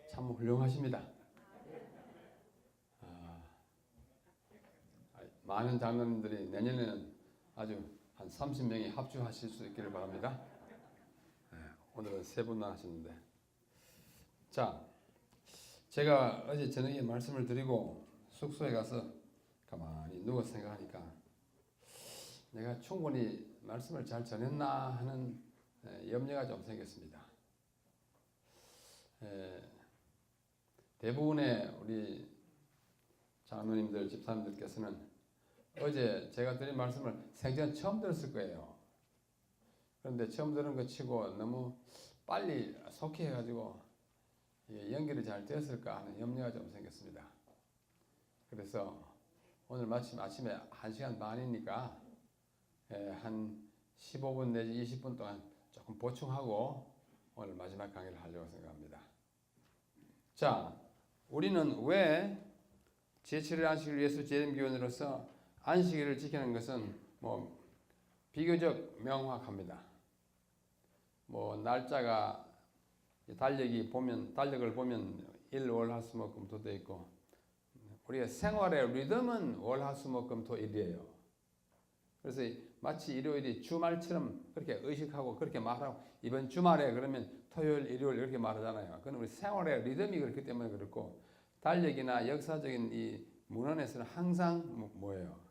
참 훌륭하십니다. 많은 장로님들이 내년에는 아주 한 30명이 합주하실 수 있기를 바랍니다. 오늘은 3분만 하셨는데, 자, 제가 어제 저녁에 말씀을 드리고 숙소에 가서 가만히 누워 생각하니까 내가 충분히 말씀을 잘 전했나 하는 염려가 좀 생겼습니다. 대부분의 우리 장로님들, 집사님들께서는 어제 제가 드린 말씀을 생전 처음 들었을 거예요. 그런데 처음 들은 것 치고 너무 빨리 속히해가지고 연결이 잘 되었을까 하는 염려가 좀 생겼습니다. 그래서 오늘 마침 아침에 1시간 반이니까 한 15분 내지 20분 동안 조금 보충하고 오늘 마지막 강의를 하려고 생각합니다. 자, 우리는 왜 제7일 안식일을 예수 재림교인으로서 안식일을 지키는 것은 비교적 명확합니다. 날짜가 달력을 보면 일, 월, 화, 수, 목, 금, 토 돼 있고, 우리가 생활의 리듬은 월, 화, 수, 목, 금, 토, 일이에요. 그래서 마치 일요일이 주말처럼 그렇게 의식하고 그렇게 말하고, 이번 주말에 그러면 토요일, 일요일 이렇게 말하잖아요. 그건 우리 생활의 리듬이 그렇기 때문에 그렇고, 달력이나 역사적인 이 문헌에서는 항상 뭐예요?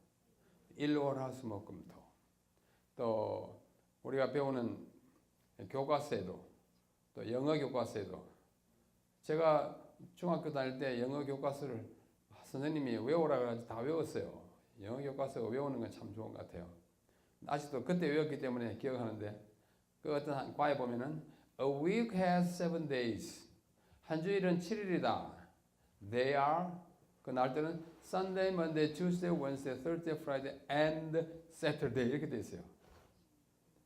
일, 월, 화, 수, 목, 금, 토. 또 우리가 배우는 교과서에도, 또 영어 교과서에도, 제가 중학교 다닐 때 영어 교과서를 선생님이 외우라고 해서 다 외웠어요. 영어 교과서 외우는 건 참 좋은 것 같아요. 아직도 그때 외웠기 때문에 기억하는데, 그 어떤 과에 보면은 A week has 7 days. 한 주일은 7일이다. They are, 그 날짜는 Sunday, Monday, Tuesday, Wednesday, Thursday, Friday, and Saturday 이렇게 돼 있어요.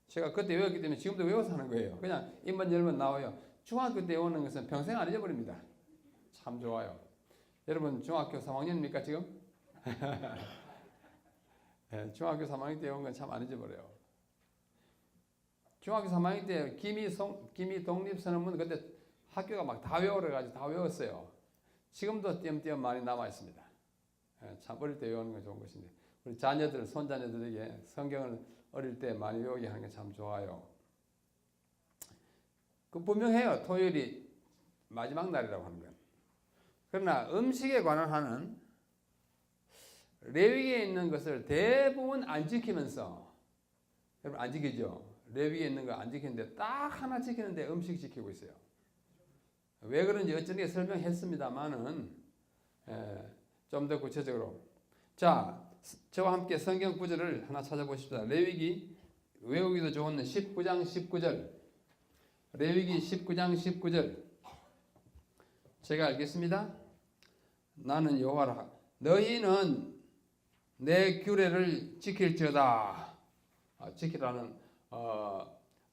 제가 그때 외웠기 때문에 지금도 외워서 하는 거예요. 그냥 입만 열면 나와요. 중학교 때 외우는 것은 평생 안 잊어버립니다. 참 좋아요. 여러분 중학교 3학년입니까 지금? 네, 중학교 3학년 때 외운 건 참 안 잊어버려요. 중학교 3학년 때 기미 독립선언문 그때 학교가 막 다 외우러가지고 다 외웠어요. 지금도 띄엄띄엄 많이 남아 있습니다. 참 어릴 때 외우는 건 좋은 것인데, 우리 자녀들, 손자녀들에게 성경을 어릴 때 많이 외우게 하는 게 참 좋아요. 그 분명해요. 토요일이 마지막 날이라고 하는 건. 그러나 음식에 관한 하는 레위기에 있는 것을 대부분 안 지키면서, 여러분 안 지키죠? 레위기에 있는 거 안 지키는데 딱 하나 지키는데 음식 지키고 있어요. 왜 그런지 어쩐지 설명했습니다만은 좀 더 구체적으로, 자, 저와 함께 성경 구절을 하나 찾아보십시다. 레위기 외우기도 좋은 19장 19절. 레위기 19장 19절. 제가 읽겠습니다. 나는 여호와라. 너희는 내 규례를 지킬지어다. 지키라는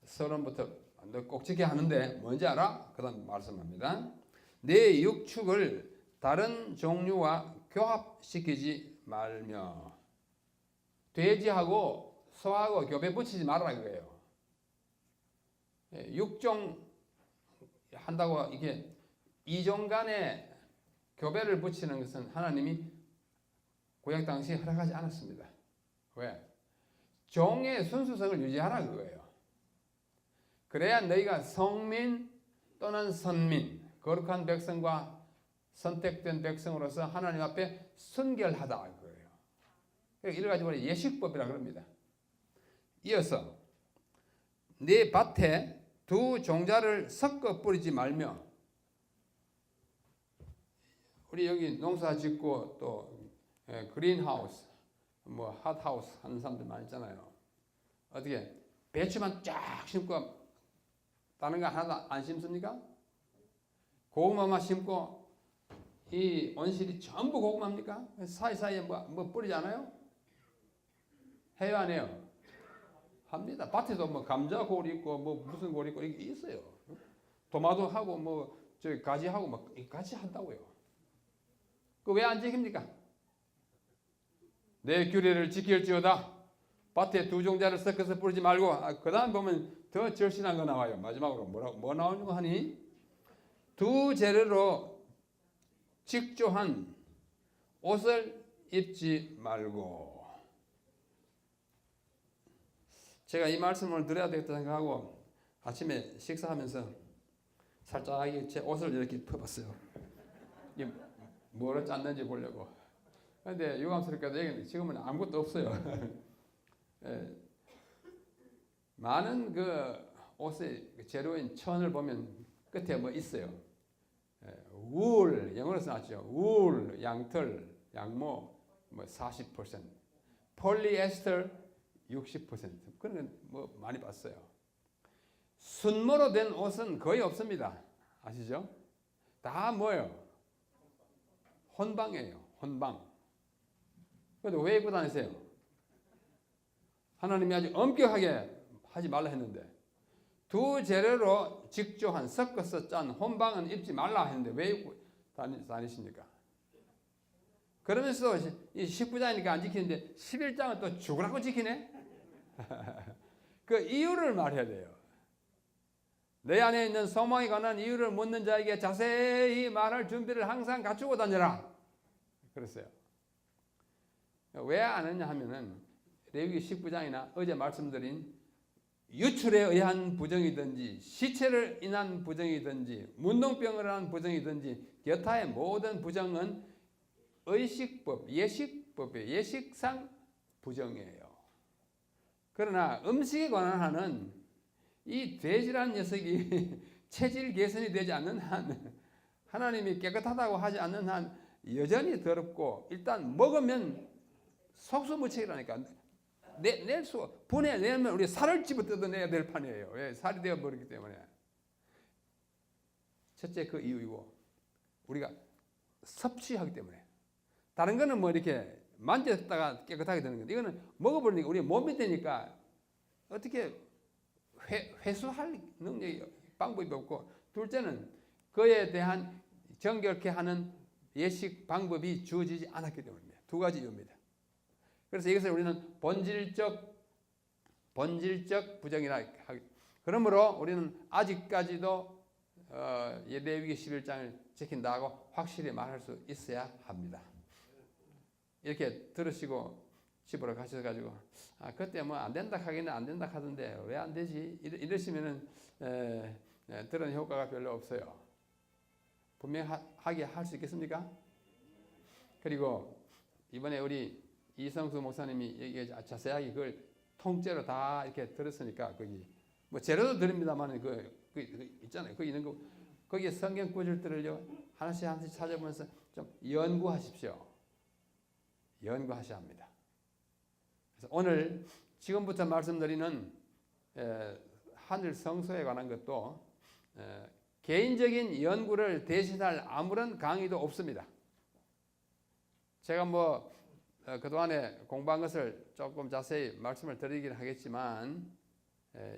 서론부터 너 꼭 지켜야 하는데 뭔지 알아? 그 다음 말씀합니다. 내 육축을 다른 종류와 교합시키지 말며, 돼지하고 소하고 교배 붙이지 말라 그거예요. 육종 한다고 이게 이종 간에 교배를 붙이는 것은 하나님이 구약 당시에 허락하지 않았습니다. 왜? 종의 순수성을 유지하라 그거예요. 그래야 너희가 성민 또는 선민, 거룩한 백성과 선택된 백성으로서 하나님 앞에 순결하다 그거예요. 이를 가지고 예식법이라 그럽니다. 이어서 네 밭에 두 종자를 섞어 뿌리지 말며, 우리 여기 농사 짓고 또 그린하우스, 핫하우스 하는 사람들 많이 있잖아요. 어떻게 배추만 쫙 심고 다른 거 하나도 안 심습니까? 고구마만 심고 이 온실이 전부 고구마입니까? 사이사이에 뭐 뿌리지 않아요? 해요 안 해요? 합니다. 밭에도 감자 골이 있고 무슨 골이 있고 이게 있어요. 토마토하고 가지하고 같이 한다고요. 그 왜 안 지킵니까? 내 규례를 지킬지어다. 밭에 두 종자를 섞어서 뿌리지 말고, 그 다음 보면 더 절실한 거 나와요. 마지막으로 뭐 나오는 거 하니? 두 재료로 직조한 옷을 입지 말고. 제가 이 말씀을 드려야 되겠다 생각하고 아침에 식사하면서 살짝 제 옷을 이렇게 펴봤어요. 이게 뭐를 짰는지 보려고. 근데 유감스럽게도 지금은 아무것도 없어요. 예, 많은 그 옷의 재료인 천을 보면 끝에 뭐 있어요. 울, 영어로 써놨죠. 울, 양털, 양모 뭐 40%, 폴리에스터 60%. 그런 건 뭐 많이 봤어요. 순모로 된 옷은 거의 없습니다. 아시죠? 다 뭐예요? 혼방이에요. 혼방. 그런데 왜 입고 다니세요? 하나님이 아주 엄격하게 하지 말라 했는데, 두 재료로 직조한 섞어서 짠 혼방은 입지 말라 했는데 왜 입고 다니십니까? 그러면서 이 19장이니까 안 지키는데 11장은 또 죽으라고 지키네? 그 이유를 말해야 돼요. 내 안에 있는 소망에 관한 이유를 묻는 자에게 자세히 말할 준비를 항상 갖추고 다녀라. 그랬어요. 왜 안 했냐 하면은 레위기 19장이나 어제 말씀드린 유출에 의한 부정이든지 시체를 인한 부정이든지 문둥병을 한 부정이든지 여타의 모든 부정은 의식법, 예식법의 예식상 부정이에요. 그러나 음식에 관한 한은 이 돼지란 녀석이 체질 개선이 되지 않는 한, 하나님이 깨끗하다고 하지 않는 한 여전히 더럽고 일단 먹으면 속수무책이라니까. 낼 수, 분해내면 우리 살을 집어 뜯어내야 될 판이에요. 왜? 살이 되어버리기 때문에. 첫째 그 이유이고, 우리가 섭취하기 때문에. 다른 거는 뭐 이렇게 만졌다가 깨끗하게 되는 건데, 이거는 먹어버리니까 우리 몸이 되니까 어떻게 회수할 능력이, 방법이 없고, 둘째는 그에 대한 정결케 하는 예식 방법이 주어지지 않았기 때문입니다. 두 가지 이유입니다. 그래서 이것을 우리는 본질적 부정이라 하기. 그러므로 우리는 아직까지도 레위기 11장을 지킨다고 확실히 말할 수 있어야 합니다. 이렇게 들으시고 집으로 가셔가지고 그때 뭐 안 된다 하기는 안 된다 하던데 왜 안 되지? 이러시면은 들은 효과가 별로 없어요. 분명하게 할 수 있겠습니까? 그리고 이번에 우리 이성수 목사님이 자세하게 그걸 통째로 다 이렇게 들었으니까 거기 뭐 재료도 드립니다만 그 있잖아요. 거기 있는 거 거기에 성경 구절들을요 하나씩 찾아보면서 좀 연구하십시오. 연구하셔야 합니다. 그래서 오늘 지금부터 말씀드리는 하늘 성소에 관한 것도 개인적인 연구를 대신할 아무런 강의도 없습니다. 제가 뭐 그동안에 공부한 것을 조금 자세히 말씀을 드리긴 하겠지만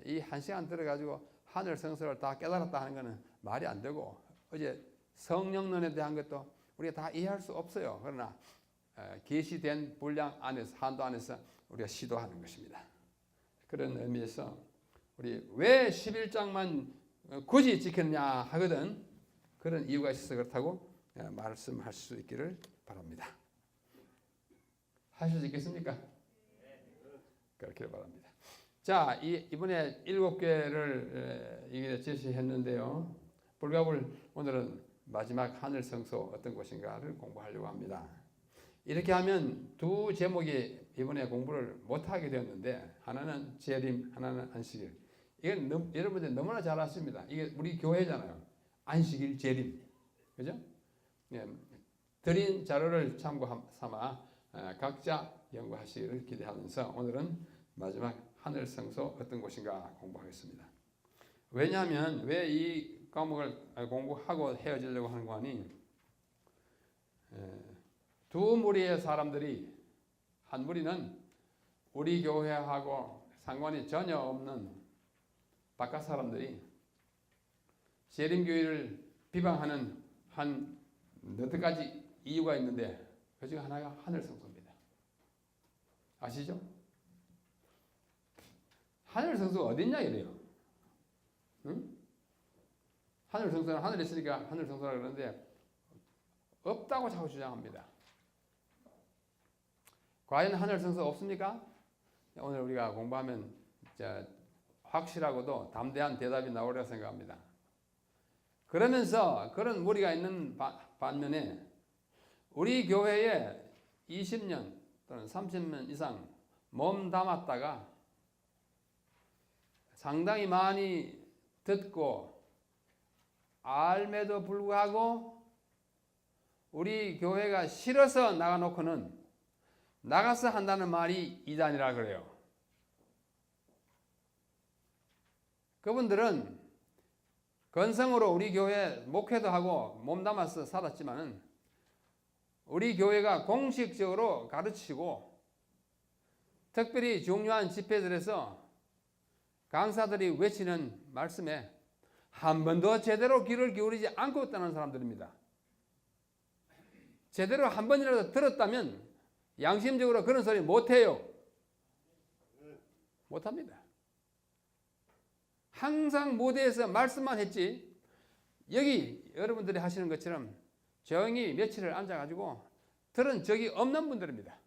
이 한 시간 들어가지고 하늘 성소를 다 깨달았다 하는 것은 말이 안 되고 어제 성령론에 대한 것도 우리가 다 이해할 수 없어요. 그러나 계시된 분량 안에서 한도 안에서 우리가 시도하는 것입니다. 그런 의미에서 우리 왜 11장만 굳이 지켰냐 하거든 그런 이유가 있어서 그렇다고 말씀할 수 있기를 바랍니다. 하실 수 있겠습니까? 그렇게 바랍니다. 자, 이번에 7개를 제시했는데요. 불가불 오늘은 마지막 하늘 성소 어떤 곳인가를 공부하려고 합니다. 이렇게 하면 두 제목이 이번에 공부를 못하게 되었는데 하나는 재림, 하나는 안식일. 이건 여러분들 너무나 잘 아십니다. 이게 우리 교회잖아요. 안식일, 재림. 그죠? 예, 드린 자료를 참고 삼아 각자 연구하시기를 기대하면서 오늘은 마지막 하늘 성소 어떤 곳인가 공부하겠습니다. 왜냐하면 왜 이 과목을 공부하고 헤어지려고 하는 거 아니? 두 무리의 사람들이 한 무리는 우리 교회하고 상관이 전혀 없는 바깥 사람들이 재림교회를 비방하는 한 너댓 가지 이유가 있는데 그 중에 하나가 하늘 성소입니다. 아시죠? 하늘 성소가 어딨냐 이래요. 응? 하늘 성소는 하늘에 있으니까 하늘 성소라 그러는데 없다고 자꾸 주장합니다. 과연 하늘 성소 없습니까? 오늘 우리가 공부하면 확실하고도 담대한 대답이 나오리라 생각합니다. 그러면서 그런 무리가 있는 반면에 우리 교회에 20년 또는 30년 이상 몸 담았다가 상당히 많이 듣고 알매도 불구하고 우리 교회가 싫어서 나가놓고는 나가서 한다는 말이 이단이라 그래요. 그분들은 건성으로 우리 교회 목회도 하고 몸담아서 살았지만은 우리 교회가 공식적으로 가르치고 특별히 중요한 집회들에서 강사들이 외치는 말씀에 한 번도 제대로 귀를 기울이지 않고 있다는 사람들입니다. 제대로 한 번이라도 들었다면 양심적으로 그런 소리 못해요. 못합니다. 항상 무대에서 말씀만 했지 여기 여러분들이 하시는 것처럼 조용히 며칠을 앉아가지고 들은 적이 없는 분들입니다.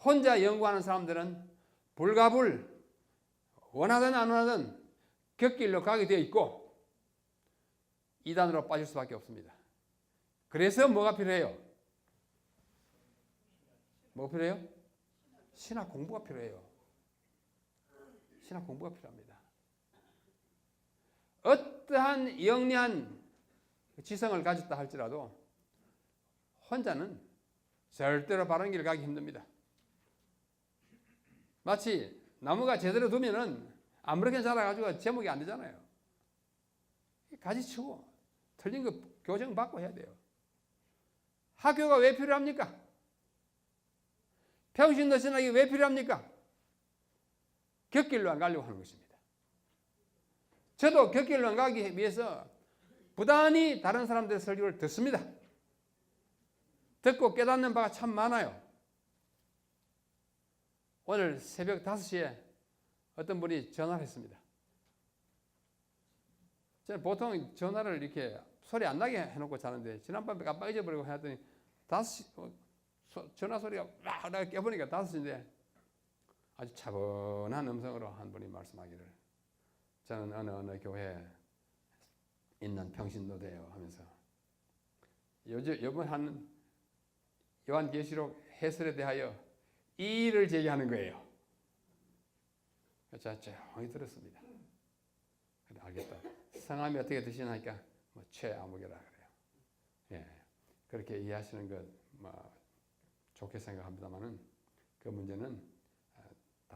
혼자 연구하는 사람들은 불가불 원하든 안 원하든 곁길로 가게 되어 있고 이단으로 빠질 수밖에 없습니다. 그래서 뭐가 필요해요? 뭐가 필요해요? 신학 공부가 필요해요. 신학 공부가 필요합니다. 어떠한 영리한 지성을 가졌다 할지라도 혼자는 절대로 바른 길을 가기 힘듭니다. 마치 나무가 제대로 두면은 아무렇게나 자라가지고 제목이 안 되잖아요. 가지치고 틀린 거 교정 받고 해야 돼요. 학교가 왜 필요합니까? 평신도 신학이 왜 필요합니까? 곁길로 안 가려고 하는 것입니다. 저도 곁길로 안 가기 위해서 부단히 다른 사람들의 설교를 듣습니다. 듣고 깨닫는 바가 참 많아요. 오늘 새벽 5시에 어떤 분이 전화를 했습니다. 저는 보통 전화를 이렇게 소리 안 나게 해놓고 자는데 지난밤에 깜빡 잊어버리고 했더니 5시 전화 소리가 막 나게 깨보니까 5시인데 아주 차분한 음성으로 한 분이 말씀하기를 저는 어느 교회에 있는 평신도대요 하면서 요번 한 요한계시록 해설에 대하여 이의를 제기하는 거예요. 제가 조용히 들었습니다. 그래, 알겠다. 성함이 어떻게 되시나니까 뭐 최아무개라 그래요. 예, 그렇게 이해하시는 것 뭐 좋게 생각합니다만은 그 문제는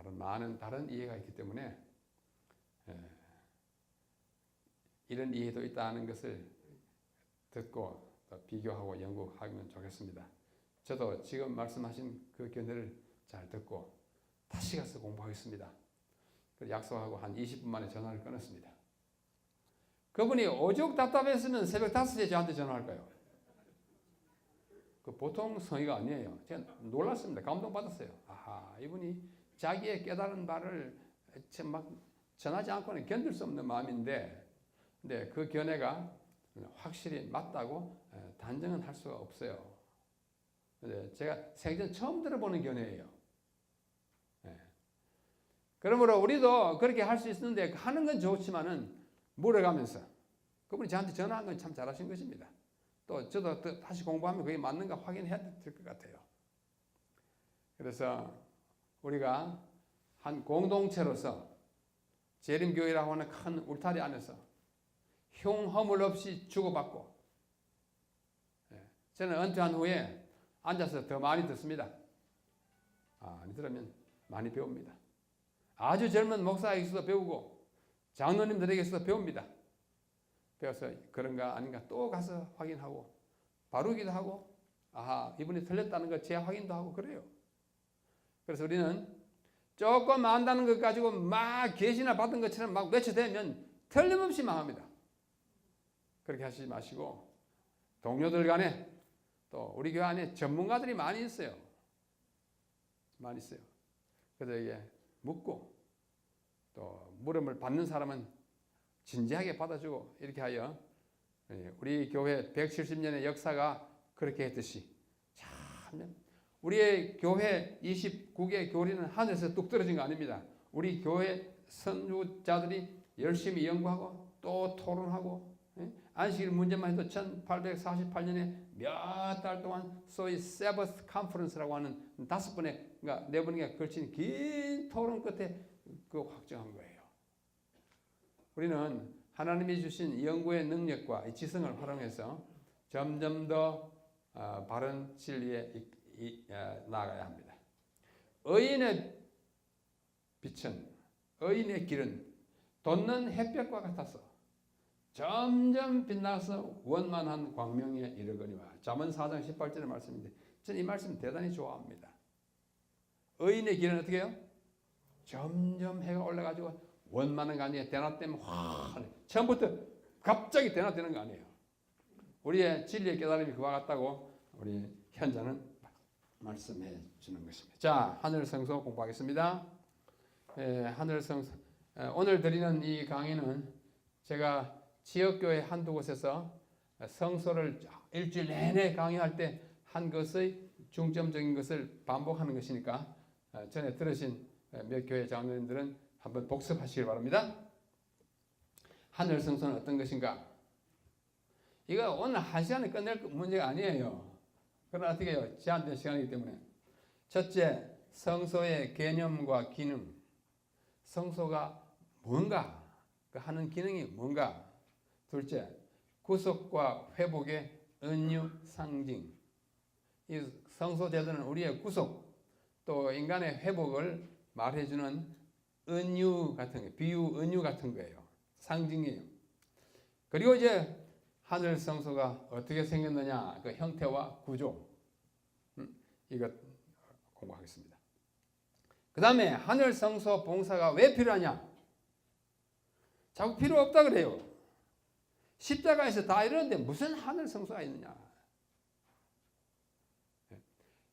많은 다른 이해가 있기 때문에 이런 이해도 있다는 것을 듣고 또 비교하고 연구하면 좋겠습니다. 저도 지금 말씀하신 그 견해를 잘 듣고 다시 가서 공부하겠습니다. 약속하고 한 20분 만에 전화를 끊었습니다. 그분이 오죽 답답했으면 새벽 5시에 저한테 전화할까요? 그 보통 성의가 아니에요. 제가 놀랐습니다. 감동받았어요. 아하, 이분이 자기의 깨달은 바를 막 전하지 않고는 견딜 수 없는 마음인데 근데 그 견해가 확실히 맞다고 단정은 할 수가 없어요. 근데 제가 생전 처음 들어보는 견해예요. 그러므로 우리도 그렇게 할 수 있는데 하는 건 좋지만은 물어가면서 그분이 저한테 전화한 건 참 잘하신 것입니다. 또 저도 다시 공부하면 그게 맞는가 확인해야 될 것 같아요. 그래서 우리가 한 공동체로서 재림교회라고 하는 큰 울타리 안에서 흉허물 없이 주고받고 저는 은퇴한 후에 앉아서 더 많이 듣습니다. 많이 들으면 많이 배웁니다. 아주 젊은 목사에게서도 배우고 장로님들에게서도 배웁니다. 배워서 그런가 아닌가 또 가서 확인하고 바르기도 하고 아하 이분이 틀렸다는 거 재확인도 하고 그래요. 그래서 우리는 조금 안다는 것 가지고 막 계시나 받은 것처럼 막 외쳐대면 틀림없이 망합니다. 그렇게 하시지 마시고 동료들 간에 또 우리 교회 안에 전문가들이 많이 있어요. 많이 있어요. 그들에게 묻고 또 물음을 받는 사람은 진지하게 받아주고 이렇게 하여 우리 교회 170년의 역사가 그렇게 했듯이 참 우리의 교회 29개 교리는 하늘에서 뚝 떨어진 거 아닙니다. 우리 교회 선교자들이 열심히 연구하고 또 토론하고 안식일 문제만 해도 1848년에 몇 달 동안 소위 세버스 컨퍼런스라고 하는 5번에 그러니까 4번에 걸친 긴 토론 끝에 그 확정한 거예요. 우리는 하나님이 주신 연구의 능력과 지성을 활용해서 점점 더 바른 진리에 나아가야 합니다. 의인의 빛은 의인의 길은 돋는 햇볕과 같아서 점점 빛나서 원만한 광명에 이르거니와. 잠언 4장 18절의 말씀인데 저는 이 말씀 대단히 좋아합니다. 의인의 길은 어떻게 해요? 점점 해가 올라가지고 원만한 거 아니에요. 대낮 되면 환해. 처음부터 갑자기 대낮 되는 거 아니에요. 우리의 진리의 깨달음이 그와 같다고 우리 현자는 말씀해 주는 것입니다. 자, 하늘성소 공부하겠습니다. 하늘성소 오늘 드리는 이 강의는 제가 지역교회 한두 곳에서 성소를 일주일 내내 강의할 때 한 것의 중점적인 것을 반복하는 것이니까 전에 들으신 몇 교회 장로님들은 한번 복습하시길 바랍니다. 하늘 성소는 어떤 것인가? 이거 오늘 한 시간에 끝낼 문제가 아니에요. 그러나 어떻게 해요? 제한된 시간이기 때문에. 첫째, 성소의 개념과 기능. 성소가 뭔가? 그 하는 기능이 뭔가? 둘째, 구속과 회복의 은유 상징. 이 성소 제도는 우리의 구속 또 인간의 회복을 말해주는 은유 같은 거, 비유 은유 같은 거예요. 상징이에요. 그리고 이제 하늘 성소가 어떻게 생겼느냐, 그 형태와 구조, 이것 공부하겠습니다. 그 다음에 하늘 성소 봉사가 왜 필요하냐? 자꾸 필요 없다 그래요. 십자가에서 다 이러는데 무슨 하늘 성소가 있느냐?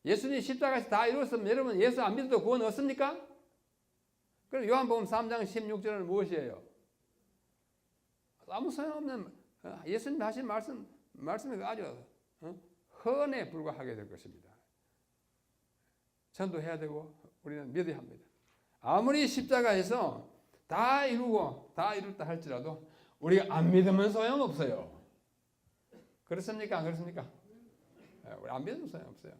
예수님 십자가에서 다 이루었으면 여러분 예수 안 믿어도 구원 얻습니까? 그럼 요한복음 3장 16절은 무엇이에요? 아무 소용없는 예수님 하신 말씀이 아주 헌에 불과하게 될 것입니다. 전도해야 되고 우리는 믿어야 합니다. 아무리 십자가에서 다 이루고 다 이뤘다 할지라도 우리가 안 믿으면 소용없어요. 그렇습니까? 안 그렇습니까? 우리 안 믿으면 소용없어요.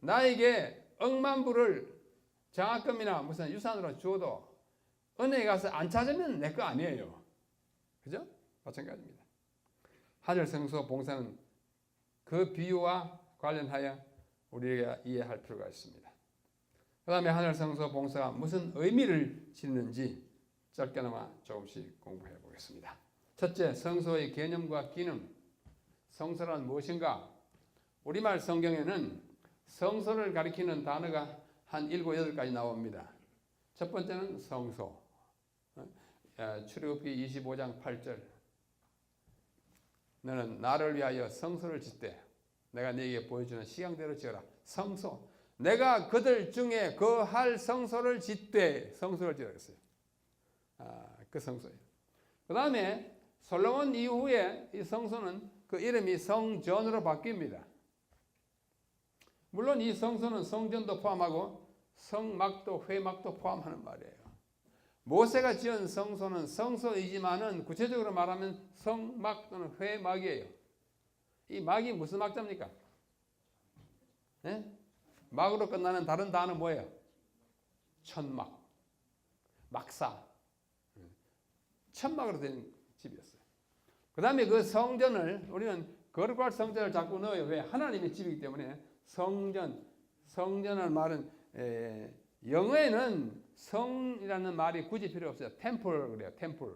나에게 억만 불을 장학금이나 무슨 유산으로 주어도 은행에 가서 안 찾으면 내 거 아니에요. 그죠? 마찬가지입니다. 하늘 성소 봉사는 그 비유와 관련하여 우리가 이해할 필요가 있습니다. 그 다음에 하늘 성소 봉사가 무슨 의미를 짓는지 짧게나마 조금씩 공부해 보겠습니다. 첫째, 성소의 개념과 기능. 성소란 무엇인가? 우리말 성경에는 성소를 가리키는 단어가 한 7, 8가지 나옵니다. 첫 번째는 성소. 출애굽기 25장 8절. 너는 나를 위하여 성소를 짓되 내가 네게 보여주는 시향대로 지어라. 성소. 내가 그들 중에 거할 성소를 짓되 성소를 지으라 했어요. 그 성소예요. 그 다음에 솔로몬 이후에 이 성소는 그 이름이 성전으로 바뀝니다. 물론 이 성소는 성전도 포함하고 성막도 회막도 포함하는 말이에요. 모세가 지은 성소는 성소이지만은 구체적으로 말하면 성막 또는 회막이에요. 이 막이 무슨 막자입니까? 네? 막으로 끝나는 다른 단어 뭐예요? 천막, 막사. 천막으로 된 집이었어요. 그 다음에 그 성전을 우리는 거룩할 성전을 자꾸 넣어요. 왜? 하나님의 집이기 때문에 성전을 말은 영어에는 성이라는 말이 굳이 필요 없어요. 템플 그래요. 템플.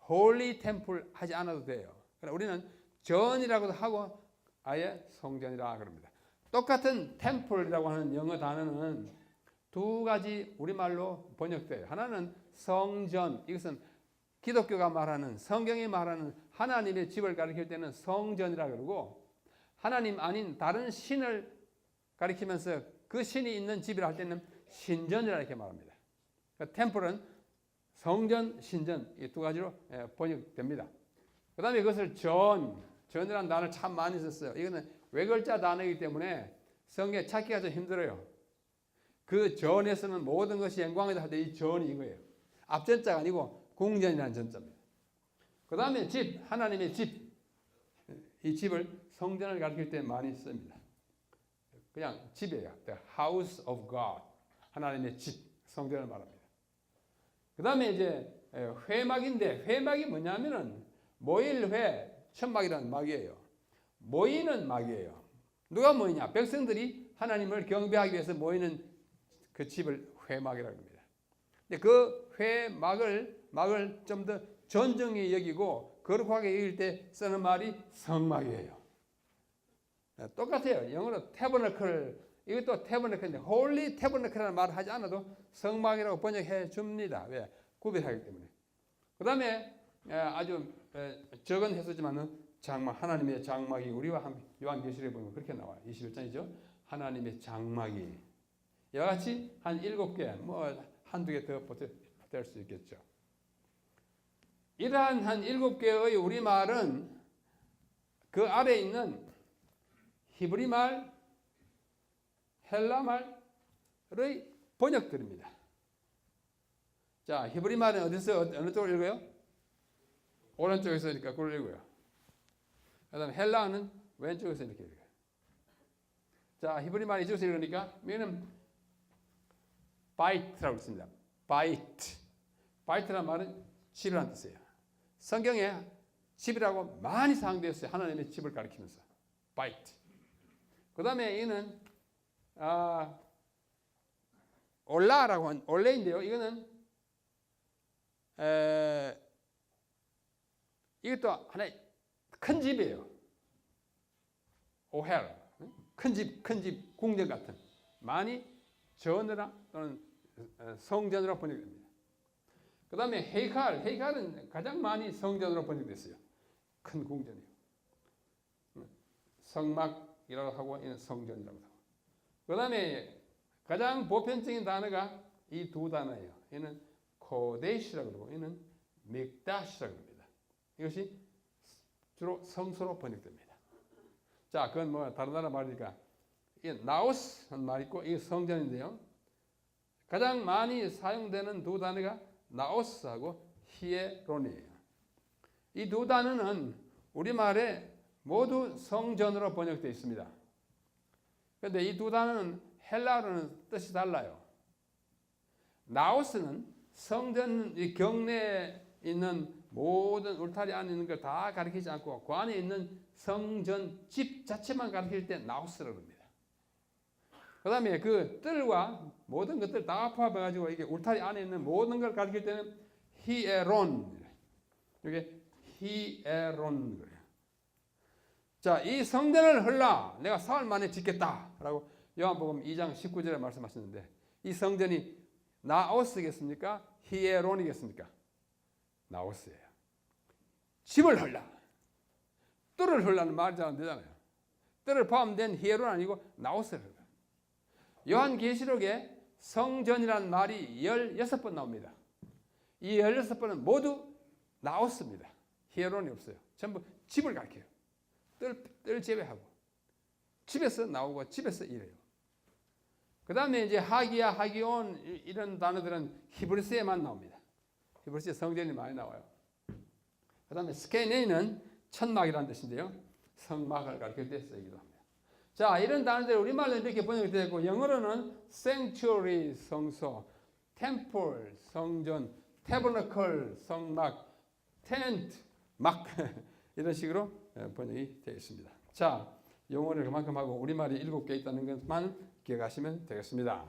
홀리 템플 하지 않아도 돼요. 그러나 우리는 전이라고도 하고 아예 성전이라 그럽니다. 똑같은 템플이라고 하는 영어 단어는 두 가지 우리말로 번역돼요. 하나는 성전. 이것은 기독교가 말하는 성경이 말하는 하나님의 집을 가리킬 때는 성전이라 그러고 하나님 아닌 다른 신을 가리키면서 그 신이 있는 집이라 할 때는 신전이라 이렇게 말합니다. 그러니까 템플은 성전, 신전 이 두 가지로 번역됩니다. 그 다음에 그것을 전이라는 단어를 참 많이 썼어요. 이거는 외글자 단어이기 때문에 성경에 찾기가 좀 힘들어요. 그 전에서는 모든 것이 영광이다 할 때 이 전이 이거예요. 앞전자가 아니고 궁전이라는 전자입니다. 그 다음에 집, 하나님의 집. 이 집을 성전을 가리킬 때 많이 씁니다. 그냥 집이에요. The house of God. 하나님의 집, 성전을 말합니다. 그 다음에 이제 회막인데, 회막이 뭐냐면은 모일회, 천막이라는 막이에요. 모이는 막이에요. 누가 모이냐? 백성들이 하나님을 경배하기 위해서 모이는 그 집을 회막이라고 합니다. 근데 그 막을 좀 더 존중히 여기고 거룩하게 여길 때 쓰는 말이 성막이에요. 똑같아요. 영어로 tabernacle, 이것도 tabernacle인데 holy tabernacle라는 말을 하지 않아도 성막이라고 번역해 줍니다. 왜? 구별하기 때문에. 그 다음에 아주 적은 해석이지만 장막, 하나님의 장막이 우리와 요한계시록에 보면 그렇게 나와요. 21장이죠. 하나님의 장막이. 이와 같이 한 7개, 뭐 한두 개 더 보탤 수 있겠죠. 이러한 한 7개의 우리말은 그 아래에 있는 히브리말, 헬라말의 번역들입니다. 자, 히브리말은 어디서 어느 쪽으로 읽어요? 오른쪽에서 그러니까 그걸 읽어요. 그다음에 헬라어는 왼쪽에서 이렇게 읽어요. 자, 히브리말이 이쪽에서 읽으니까 여기는 바이트라고 있습니다. 바이트. 바이트란 말은 집이라는 뜻이에요. 성경에 집이라고 많이 사용되어 있어요. 하나님의 집을 가리키면서. 바이트. 그 다음에 이는 올라라고 한 올레인데요. 이거는 이것도 하나의 큰 집이에요. 오헬, 큰 집, 궁전 같은. 많이 전으라 또는 성전으로 번역됩니다. 그 다음에 헤이칼은 가장 많이 성전으로 번역됐어요. 큰 궁전이요. 성막이라고 하고 이는 성전이라고 하고. 그 다음에 가장 보편적인 단어가 이 두 단어예요. 얘는 코데시라고 그러고 얘는 믹다시라고 합니다. 이것이 주로 성소로 번역됩니다. 자, 그건 뭐 다른 나라 말이니까 이 나오스는 말 있고 이게 성전인데요. 가장 많이 사용되는 두 단어가 나오스하고 히에론이에요. 이 두 단어는 우리말에 모두 성전으로 번역되어 있습니다. 그런데 이 두 단어는 헬라어로는 뜻이 달라요. 나오스는 성전 경내에 있는 모든 울타리 안에 있는 걸 다 가리키지 않고 그 안에 있는 성전 집 자체만 가리킬 때 나오스라고 합니다. 그 다음에 그 뜰과 모든 것들 다 포함해가지고 이게 울타리 안에 있는 모든 걸 가리킬 때는 히에론. 이게 히에론 거예요. 자, 이 성전을 헐라 내가 사흘 만에 짓겠다라고 요한복음 2장 19절에 말씀하셨는데 이 성전이 나오스겠습니까? 히에론이겠습니까? 나오스예요. 집을 헐라. 뜰을 헐라는 말이 잘 안 되잖아요. 뜰을 포함된 히에론 아니고 나오스를 헐라. 요한계시록에 성전이라는 말이 16번 나옵니다. 이 16번은 모두 나오스입니다. 히에론이 없어요. 전부 집을 가리켜요. 뜰 제외하고. 집에서 나오고 집에서 일해요. 그 다음에 이제 하기야, 하기온 이런 단어들은 히브리스에만 나옵니다. 히브리스에 성전이 많이 나와요. 그 다음에 스케네는 천막이라는 뜻인데요. 성막을 가리킬 때 쓰이기도 합니다. 자, 이런 단어들 우리말로 이렇게 번역이 되고 영어로는 sanctuary 성소, temple 성전, tabernacle 성막, tent 막 이런 식으로 번역이 되어 있습니다. 자, 영어를 그만큼 하고 우리말이 7개 있다는 것만 기억하시면 되겠습니다.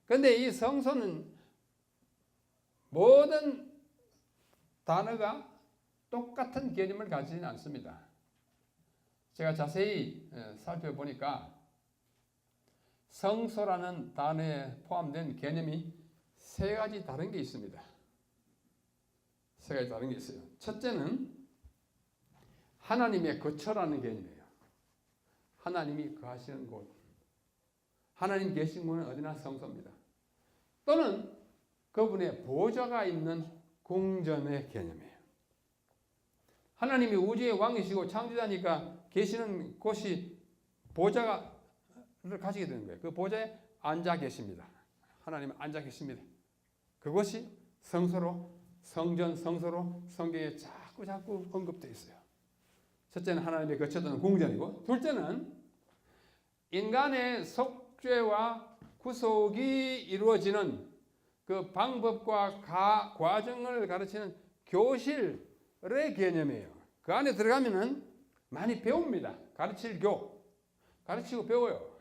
그런데 이 성소는 모든 단어가 똑같은 개념을 가지지는 않습니다. 제가 자세히 살펴보니까 성소라는 단어에 포함된 개념이 3가지 다른 게 있습니다. 3가지 다른 게 있어요. 첫째는 하나님의 거처라는 개념이에요. 하나님이 거하시는 곳. 하나님 계신 곳은 어디나 성소입니다. 또는 그분의 보좌가 있는 궁전의 개념이에요. 하나님이 우주의 왕이시고 창조자니까 계시는 곳이 보좌를 가지게 되는 거예요. 그 보좌에 앉아 계십니다. 하나님은 앉아 계십니다. 그것이 성소로, 성전 성소로 성경에 자꾸 언급되어 있어요. 첫째는 하나님의 거처되는 궁전이고, 둘째는 인간의 속죄와 구속이 이루어지는 그 방법과 과정을 가르치는 교실의 개념이에요. 그 안에 들어가면은 많이 배웁니다. 가르치고 배워요.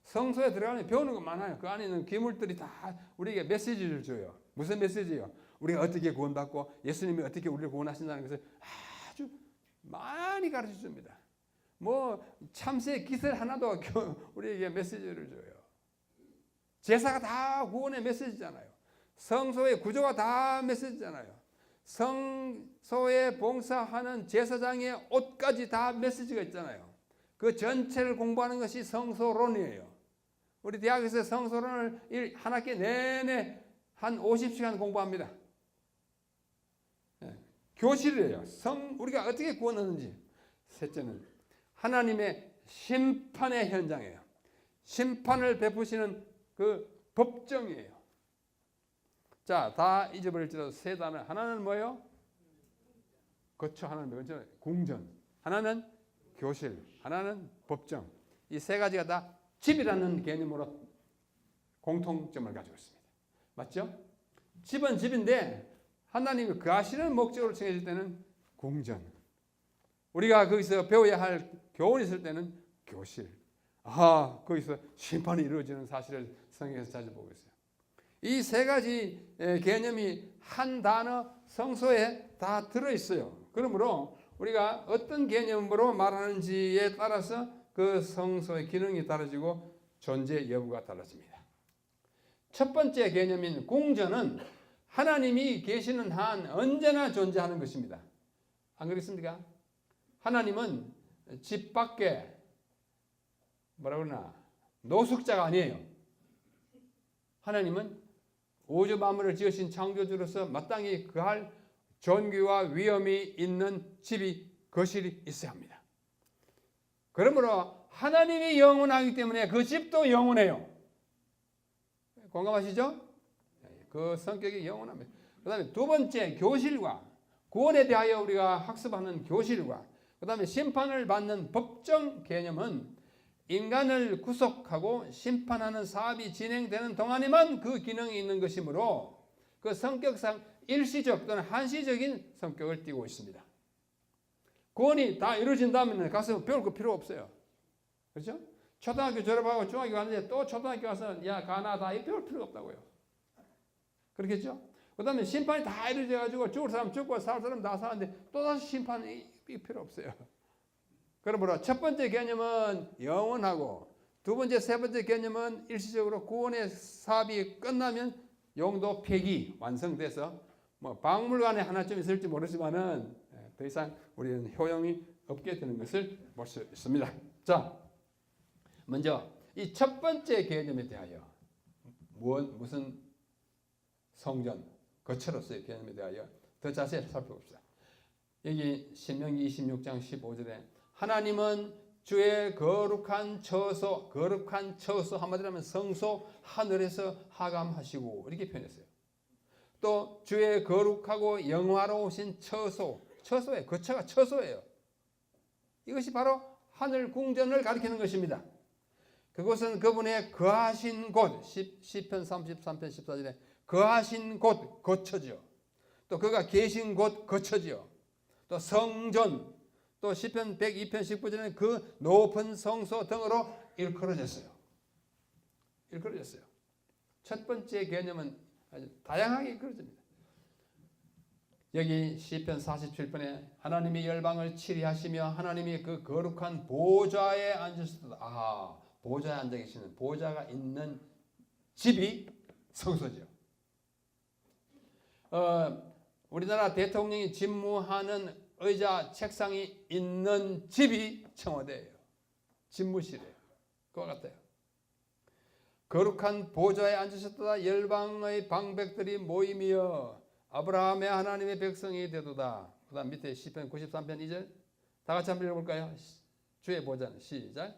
성소에 들어가면 배우는 거 많아요. 그 안에 있는 기물들이 다 우리에게 메시지를 줘요. 무슨 메시지예요? 우리가 어떻게 구원받고 예수님이 어떻게 우리를 구원하신다는 것을 아주 많이 가르쳐 줍니다. 뭐 참새 기술 하나도 우리에게 메시지를 줘요. 제사가 다 구원의 메시지잖아요. 성소의 구조가 다 메시지잖아요. 성소에 봉사하는 제사장의 옷까지 다 메시지가 있잖아요. 그 전체를 공부하는 것이 성소론이에요. 우리 대학에서 성소론을 한 학기 내내 한 50시간 공부합니다. 교실이에요. 우리가 어떻게 구원하는지. 셋째는 하나님의 심판의 현장이에요. 심판을 베푸시는 그 법정이에요. 자, 다 잊어버릴지라도 세 단어. 하나는 뭐예요? 거처, 하나는 궁전, 하나는 교실, 하나는 법정. 이 세 가지가 다 집이라는 개념으로 공통점을 가지고 있습니다. 맞죠? 집은 집인데 하나님이 거하시는 목적으로 정해질 때는 궁전. 우리가 거기서 배워야 할 교훈이 있을 때는 교실. 거기서 심판이 이루어지는 사실을 성경에서 자주 보고 있어요. 이 세 가지 개념이 한 단어 성소에 다 들어있어요. 그러므로 우리가 어떤 개념으로 말하는지에 따라서 그 성소의 기능이 달라지고 존재 여부가 달라집니다. 첫 번째 개념인 궁전은 하나님이 계시는 한 언제나 존재하는 것입니다. 안 그렇습니까? 하나님은 집 밖에 뭐라 그러나 노숙자가 아니에요. 하나님은 우주 만물을 지으신 창조주로서 마땅히 그할 존귀와 위엄이 있는 집이 거실이 있어야 합니다. 그러므로 하나님이 영원하기 때문에 그 집도 영원해요. 공감하시죠? 그 성격이 영원합니다. 그 다음에 두 번째 교실과 구원에 대하여 우리가 학습하는 교실과 그 다음에 심판을 받는 법정 개념은 인간을 구속하고 심판하는 사업이 진행되는 동안에만 그 기능이 있는 것이므로 그 성격상 일시적 또는 한시적인 성격을 띠고 있습니다. 구원이 다 이루어진다면 가서 배울 거 필요 없어요. 그렇죠? 초등학교 졸업하고 중학교 가는데 또 초등학교 가서 가나 다 배울 필요가 없다고요. 그렇겠죠? 그 다음에 심판이 다 이루어져가지고 죽을 사람 죽고 살 사람 다 사는데 또다시 심판이 필요 없어요. 그러므로 첫 번째 개념은 영원하고 두 번째, 세 번째 개념은 일시적으로 구원의 사업이 끝나면 용도 폐기 완성돼서 뭐 박물관에 하나쯤 있을지 모르지만은 더 이상 우리는 효용이 없게 되는 것을 볼 수 있습니다. 자, 먼저 이 첫 번째 개념에 대하여 무슨 성전, 거처로서의 개념에 대하여 더 자세히 살펴봅시다. 여기 신명기 26장 15절에 하나님은 주의 거룩한 처소 한마디로 하면 성소 하늘에서 하감하시고 이렇게 표현했어요. 또 주의 거룩하고 영화로우신 처소에 거처가 처소예요. 이것이 바로 하늘 궁전을 가리키는 것입니다. 그것은 그분의 거하신 곳, 시편 33편 14절에 거하신 곳 거처죠. 또 그가 계신 곳 거처죠. 또 성전, 또 시편 102편 19절에는 그 높은 성소 등으로 일컬어졌어요. 첫 번째 개념은 아주 다양하게 일컬어집니다. 여기 시편 47편에 하나님이 열방을 치리하시며 하나님이 그 거룩한 보좌에 앉으셨다. 보좌에 앉아 계시는 보좌가 있는 집이 성소죠. 우리나라 대통령이 집무하는 의자, 책상이 있는 집이 청와대예요. 집무실이에요. 그와 같아요. 거룩한 보좌에 앉으셨도다. 열방의 방백들이 모임이여 아브라함의 하나님의 백성이 되도다. 그 다음 밑에 시편 93편 2절 다 같이 한번 읽어볼까요? 주의 보좌는 시작.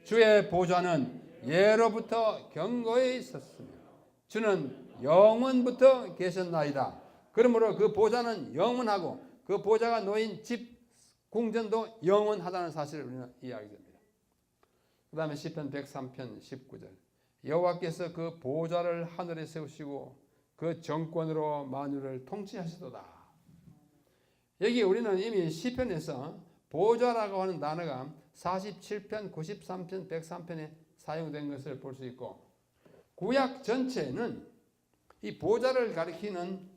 주의 보좌는 예로부터 견고히 섰으며 주는 영원부터 계셨나이다. 그러므로 그 보좌는 영원하고 그 보좌가 놓인 집 궁전도 영원하다는 사실을 우리는 이해하게 됩니다. 그 다음에 시편 103편 19절 여호와께서 그 보좌를 하늘에 세우시고 그 정권으로 만유를 통치하시도다. 여기 우리는 이미 시편에서 보좌라고 하는 단어가 47편, 93편, 103편에 사용된 것을 볼 수 있고 구약 전체는 이 보좌를 가리키는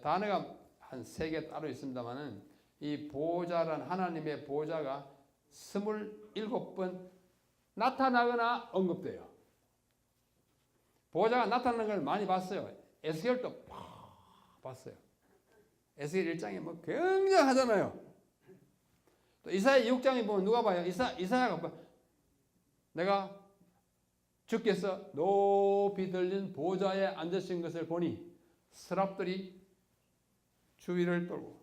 단어가 한 3개 따로 있습니다만은 이 보좌란 하나님의 보좌가 27번 나타나거나 언급돼요. 보좌가 나타나는 걸 많이 봤어요. 에스겔도 봤어요. 에스겔 1장에 뭐 굉장하잖아요. 또 이사야 6장에 보면 누가 봐요? 이사야가 봐. 내가 주께서 높이 들린 보좌에 앉으신 것을 보니 스랍들이 주위를 돌고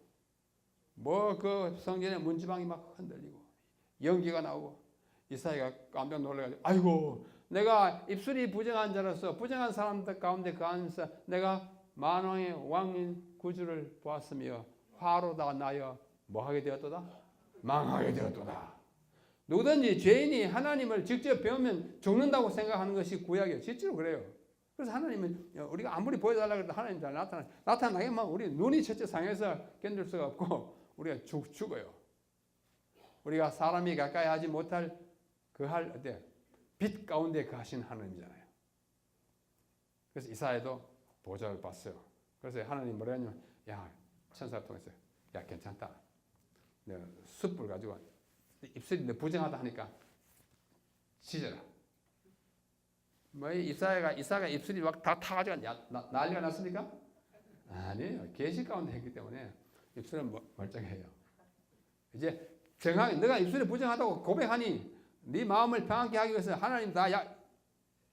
뭐 그 성전의 문지방이 막 흔들리고 연기가 나오고 이사야가 깜짝 놀라가지고 아이고 내가 입술이 부정한 자로서 부정한 사람들 가운데 그 안에서 내가 만왕의 왕인 구주를 보았으며 화로다 나여 뭐하게 되었도다? 망하게 되었도다. 누구든지 죄인이 하나님을 직접 배우면 죽는다고 생각하는 것이 구약이에요. 실제로 그래요. 그래서 하나님은 우리가 아무리 보여달라고 해도 하나님 잘 나타나게만 우리 눈이 첫째 상해서 견딜 수가 없고 우리가 죽어요. 우리가 사람이 가까이 하지 못할 빛 가운데 거하신 하나님이잖아요. 그래서 이사야도 보좌를 봤어요. 그래서 하나님 뭐라 했냐면 야 천사를 통해서 야 괜찮다. 내가 숯불 가지고 입술이 부정하다 하니까 찢어라. 뭐 이사야가 입술이 막 다 타가지고 난리가 났습니까? 아니에요. 계시 가운데 했기 때문에 입술은 멀쩡해요. 이제 정확히 내가 입술이 부정하다고 고백하니 네 마음을 평안케 하기 위해서 하나님 다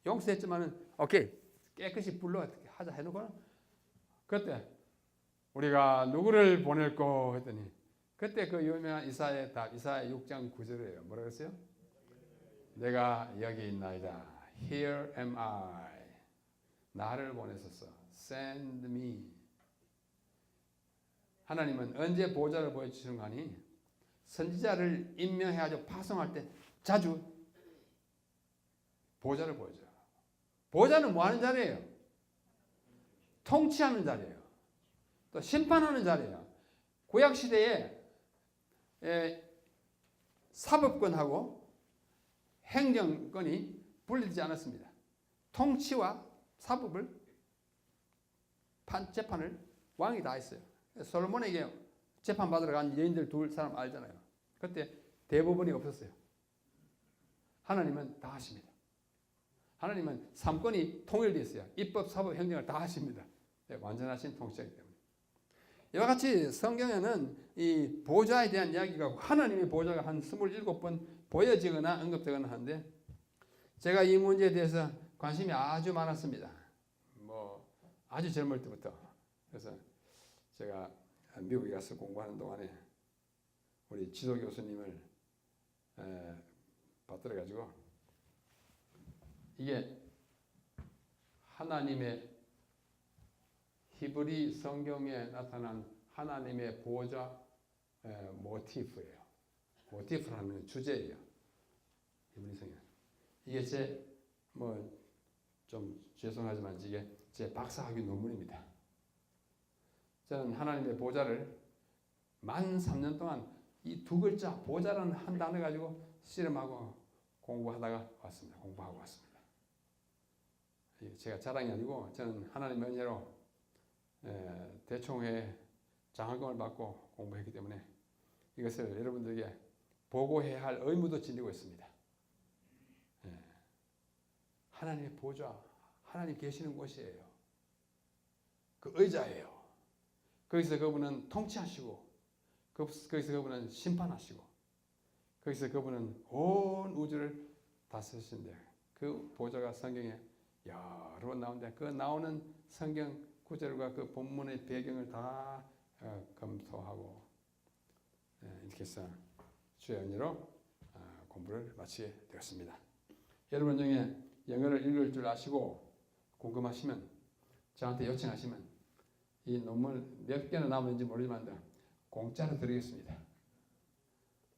용서했지만은 오케이 깨끗이 불러 하자 해놓고는 그때 우리가 누구를 보낼고 했더니 그때 그 유명한 이사야 6장 9절이에요. 뭐라 그랬어요? 내가 여기 있나이다. Here am I. 나를 보내소서. Send me. 하나님은 언제 보좌를 보여주시는 거 아니? 선지자를 임명해가지고 파송할 때 자주 보좌를 보여줘요. 보좌는 뭐 하는 자리예요? 통치하는 자리예요. 또 심판하는 자리예요. 구약시대에 사법권하고 행정권이 분리되지 않았습니다. 통치와 사법을 재판을 왕이 다 했어요. 솔로몬에게 재판 받으러 간 여인들 두 사람 알잖아요. 그때 대법원이 없었어요. 하나님은 다 하십니다. 하나님은 삼권이 통일되어 있어요. 입법, 사법, 행정을 다 하십니다. 완전하신 통치자이기 때문에. 이와 같이 성경에는 이 보좌에 대한 이야기가 하나님의 보좌가 한 27번 보여지거나 언급되거나 하는데 제가 이 문제에 대해서 관심이 아주 많았습니다. 뭐 아주 젊을 때부터. 그래서 제가 미국에 가서 공부하는 동안에 우리 지도 교수님을 받들어 가지고 이게 하나님의 히브리 성경에 나타난 하나님의 보좌 모티프예요. 모티프라는 주제예요. 히브리 성경. 이게 좀 죄송하지만 이게 제 박사학위 논문입니다. 저는 하나님의 보좌를 만 3년 동안 이 두 글자 보좌라는 한 단어 가지고 씨름하고 공부하다가 왔습니다. 공부하고 왔습니다. 제가 자랑이 아니고 저는 하나님의 은혜로 대총회 장학금을 받고 공부했기 때문에 이것을 여러분들에게 보고해야 할 의무도 지니고 있습니다. 하나님의 보좌, 하나님 계시는 곳이에요. 그 의자예요. 거기서 그분은 통치하시고 거기서 그분은 심판하시고 거기서 그분은 온 우주를 다스리시는데 그 보좌가 성경에 여러 번 나오는데 그 나오는 성경 구절과 그 본문의 배경을 다 검토하고 이렇게 해서 주의 은혜로 공부를 마치게 되었습니다. 여러분 중에 영어를 읽을 줄 아시고 궁금하시면 저한테 요청하시면 이 논문 몇 개나 나오는지 모르지만 공짜로 드리겠습니다.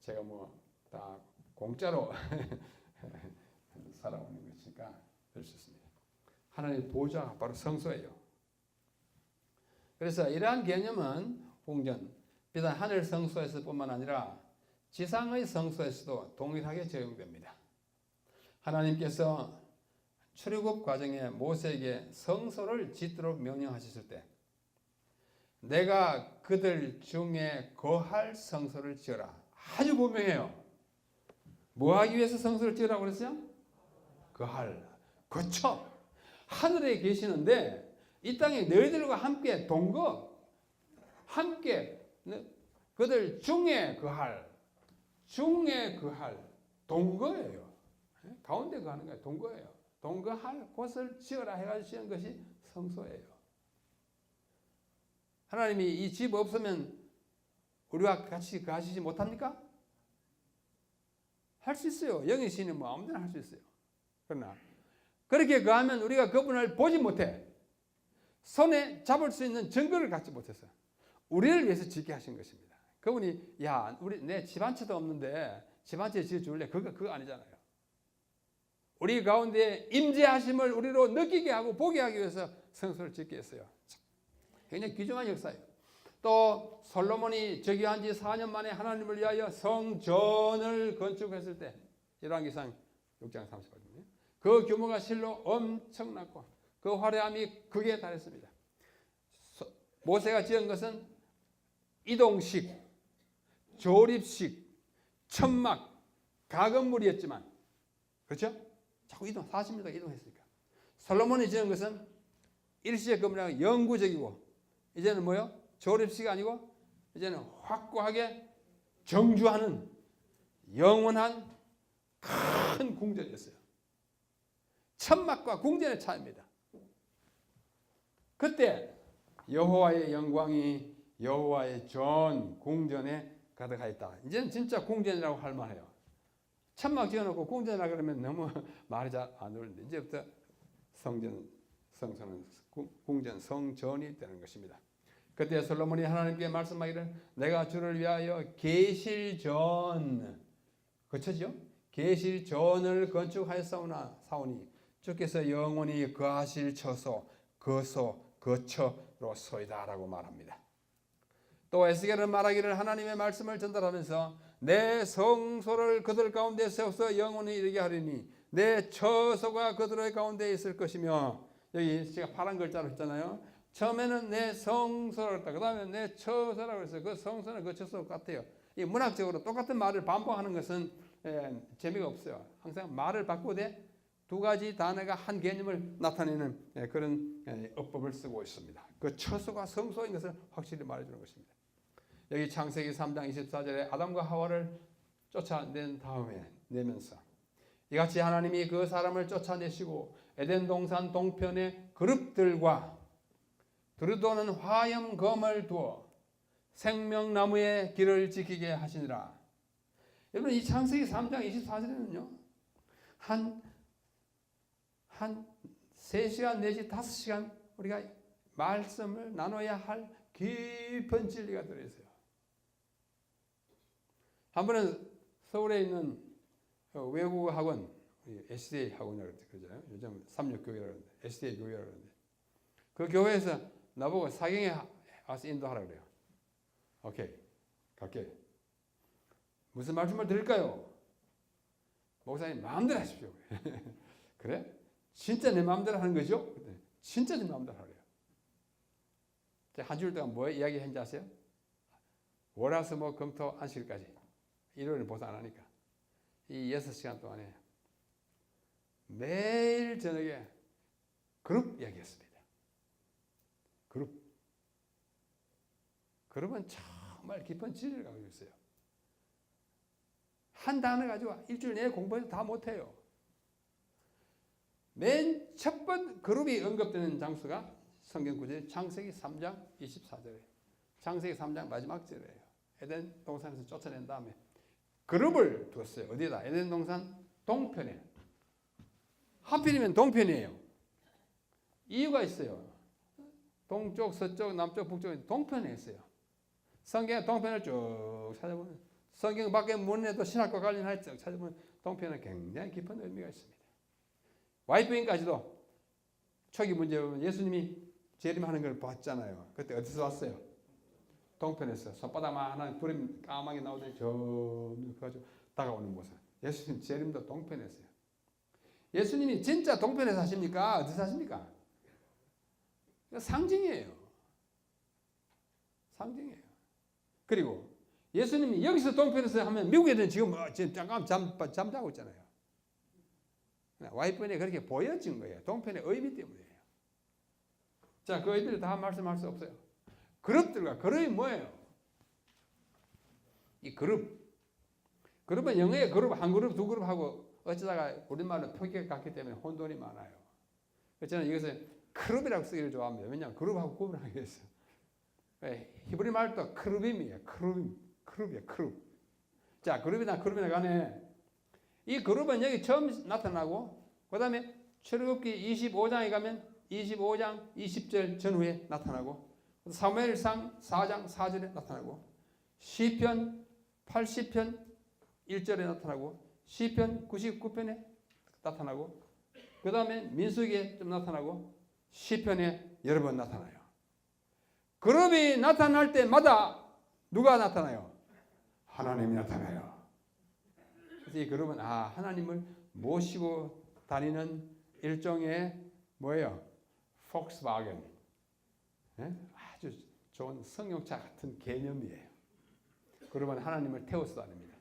제가 뭐 다 공짜로 살아오는 것이니까 될 수 있습니다. 하나님의 보좌가 바로 성소예요. 그래서 이러한 개념은 궁전, 비단 하늘 성소에서뿐만 아니라 지상의 성소에서도 동일하게 적용됩니다. 하나님께서 출애굽 과정에 모세에게 성소를 짓도록 명령하셨을 때 내가 그들 중에 거할 성소를 지어라. 아주 분명해요. 뭐 하기 위해서 성소를 지으라고 그랬어요? 거할, 거쳐. 하늘에 계시는데 이 땅에 너희들과 함께 동거, 함께 그들 중에 거할, 동거예요. 가운데 거하는 거예요. 동거예요. 동거할 곳을 지어라 해가지고 지은 것이 성소예요. 하나님이 이 집 없으면 우리와 같이 거하시지 못합니까? 할 수 있어요. 영의 신은 뭐 아무데나 할 수 있어요. 그러나 그렇게 거하면 우리가 그분을 보지 못해. 손에 잡을 수 있는 증거를 갖지 못해서 우리를 위해서 짓게 하신 것입니다. 그분이 야, 우리 내 집 한 채도 없는데 집 한 채 지어 줄래? 그거 아니잖아요. 우리 가운데 임재하심을 우리로 느끼게 하고 보게 하기 위해서 성소를 짓게 했어요. 굉장히 귀중한 역사예요. 또 솔로몬이 즉위한 지 4년 만에 하나님을 위하여 성전을 건축했을 때 열왕기상 6장 30절입니다. 그 규모가 실로 엄청났고 그 화려함이 극에 달했습니다. 모세가 지은 것은 이동식, 조립식, 천막, 가건물이었지만 그렇죠? 자꾸 40m 이동했으니까. 솔로몬이 지은 것은 일시적 건물이 영구적이고 이제는 뭐요? 조립식이 아니고 이제는 확고하게 정주하는 영원한 큰 궁전이었어요. 천막과 궁전의 차이입니다. 그때 여호와의 영광이 여호와의 전 궁전에 가득하였다. 이제는 진짜 궁전이라고 할 만해요. 천막 지어놓고 궁전이라 그러면 너무 말이 잘 안 어울리는데 이제부터 성소는 궁전, 성전이 되는 것입니다. 그때 솔로몬이 하나님께 말씀하기를 내가 주를 위하여 계실전, 그렇죠? 계실전을 건축하였사오니 주께서 영원히 거하실 처소, 거소, 거처로소이다 라고 말합니다. 또 에스겔은 말하기를 하나님의 말씀을 전달하면서 내 성소를 그들 가운데 세워서 영원히 이르게 하리니 내 처소가 그들의 가운데 있을 것이며, 여기 제가 파란 글자로 했잖아요. 처음에는 내 성소라고 했다. 그 다음에 내 처소라고 했어요. 그 성소는 그 처소 같아요. 이 문학적으로 똑같은 말을 반복하는 것은 재미가 없어요. 항상 말을 바꾸되 두 가지 단어가 한 개념을 나타내는 그런 어법을 쓰고 있습니다. 그 처소가 성소인 것을 확실히 말해주는 것입니다. 여기 창세기 3장 24절에 아담과 하와를 쫓아낸 다음에 내면서 이같이 하나님이 그 사람을 쫓아내시고 에덴 동산 동편에 그룹들과 두루도는 화염검을 두어 생명나무의 길을 지키게 하시니라. 여러분 이 창세기 3장 24절에는요. 한 3시간 내지 5시간 우리가 말씀을 나눠야 할 깊은 진리가 들어있어요. 한 번은 서울에 있는 외국어 학원, SDA 학원이라고 그러잖아요. 요즘 36교회라고 하는데 SDA 교회라고 하는데 그 교회에서 나보고 사경에 와서 인도하라 그래요. 오케이, 갈게. 무슨 말씀을 드릴까요? 목사님 마음대로 하십시오. 그래? 진짜 내 마음대로 하는 거죠? 진짜 내 마음대로 하래요. 한 주일 동안 뭐 이야기했는지 아세요? 월화수목 금토 안식일까지 일요일은 보상 안 하니까 이 6시간 동안에 매일 저녁에 그룹 이야기했습니다. 그룹은 정말 깊은 진리를 가지고 있어요. 한 단어 가지고 일주일 내내 공부해도 다 못해요. 맨 첫 번 그룹이 언급되는 장소가 성경 구절이 창세기 3장 24절이에요. 창세기 3장 마지막 절이에요. 에덴 동산에서 쫓아낸 다음에 그룹을 두었어요. 어디에다? 에덴 동산 동편에. 하필이면 동편이에요. 이유가 있어요. 동쪽, 서쪽, 남쪽, 북쪽 동편에 있어요. 성경의 동편을 쭉 찾아보면 성경 밖에 문에도 신학과 관련해 쭉 찾아보면 동편은 굉장히 깊은 의미가 있습니다. 와이프인까지도 초기 문제 보면 예수님이 재림하는 걸 봤잖아요. 그때 어디서 왔어요? 동편에서 손바닥만 하나 구름 까맣게 나오더니 저 가지고 다가오는 모습. 예수님 재림도 동편에서요. 예수님이 진짜 동편에 사십니까? 어디 사십니까? 상징이에요. 상징이에요. 그리고 예수님이 여기서 동편에서 하면 미국 애들은 지금 잠깐 잠자고 있잖아요. 와이프에 그렇게 보여진 거예요. 동편의 의미 때문이에요. 자, 그 의미를 다 말씀할 수 없어요. 그룹들과 그룹이 뭐예요? 이 그룹은 영어의 그룹, 한 그룹, 두 그룹 하고 어쩌다가 우리말로 표기가 같기 때문에 혼돈이 많아요. 저는 이것을 크룹이라고 쓰기를 좋아합니다. 왜냐하면 그룹하고 구분하기 위해서. 히브리 말도 크룹임이에요. 크룹이에요. 크룹. 자, 그룹이나 간에 이 그룹은 여기 처음 나타나고 그 다음에 출애굽기 25장에 가면 25장 20절 전후에 나타나고 사무엘상 4장 4절에 나타나고 시편 80편 1절에 나타나고 시편 99편에 나타나고 그 다음에 민수기에 좀 나타나고 시편에 여러 번 나타나요. 그룹이 나타날 때마다 누가 나타나요? 하나님이 나타나요. 그래서 이 그룹은 하나님을 모시고 다니는 일종의 뭐예요? 폭스바겐. 아주 좋은 승용차 같은 개념이에요. 그룹은 하나님을 태워서 다닙니다.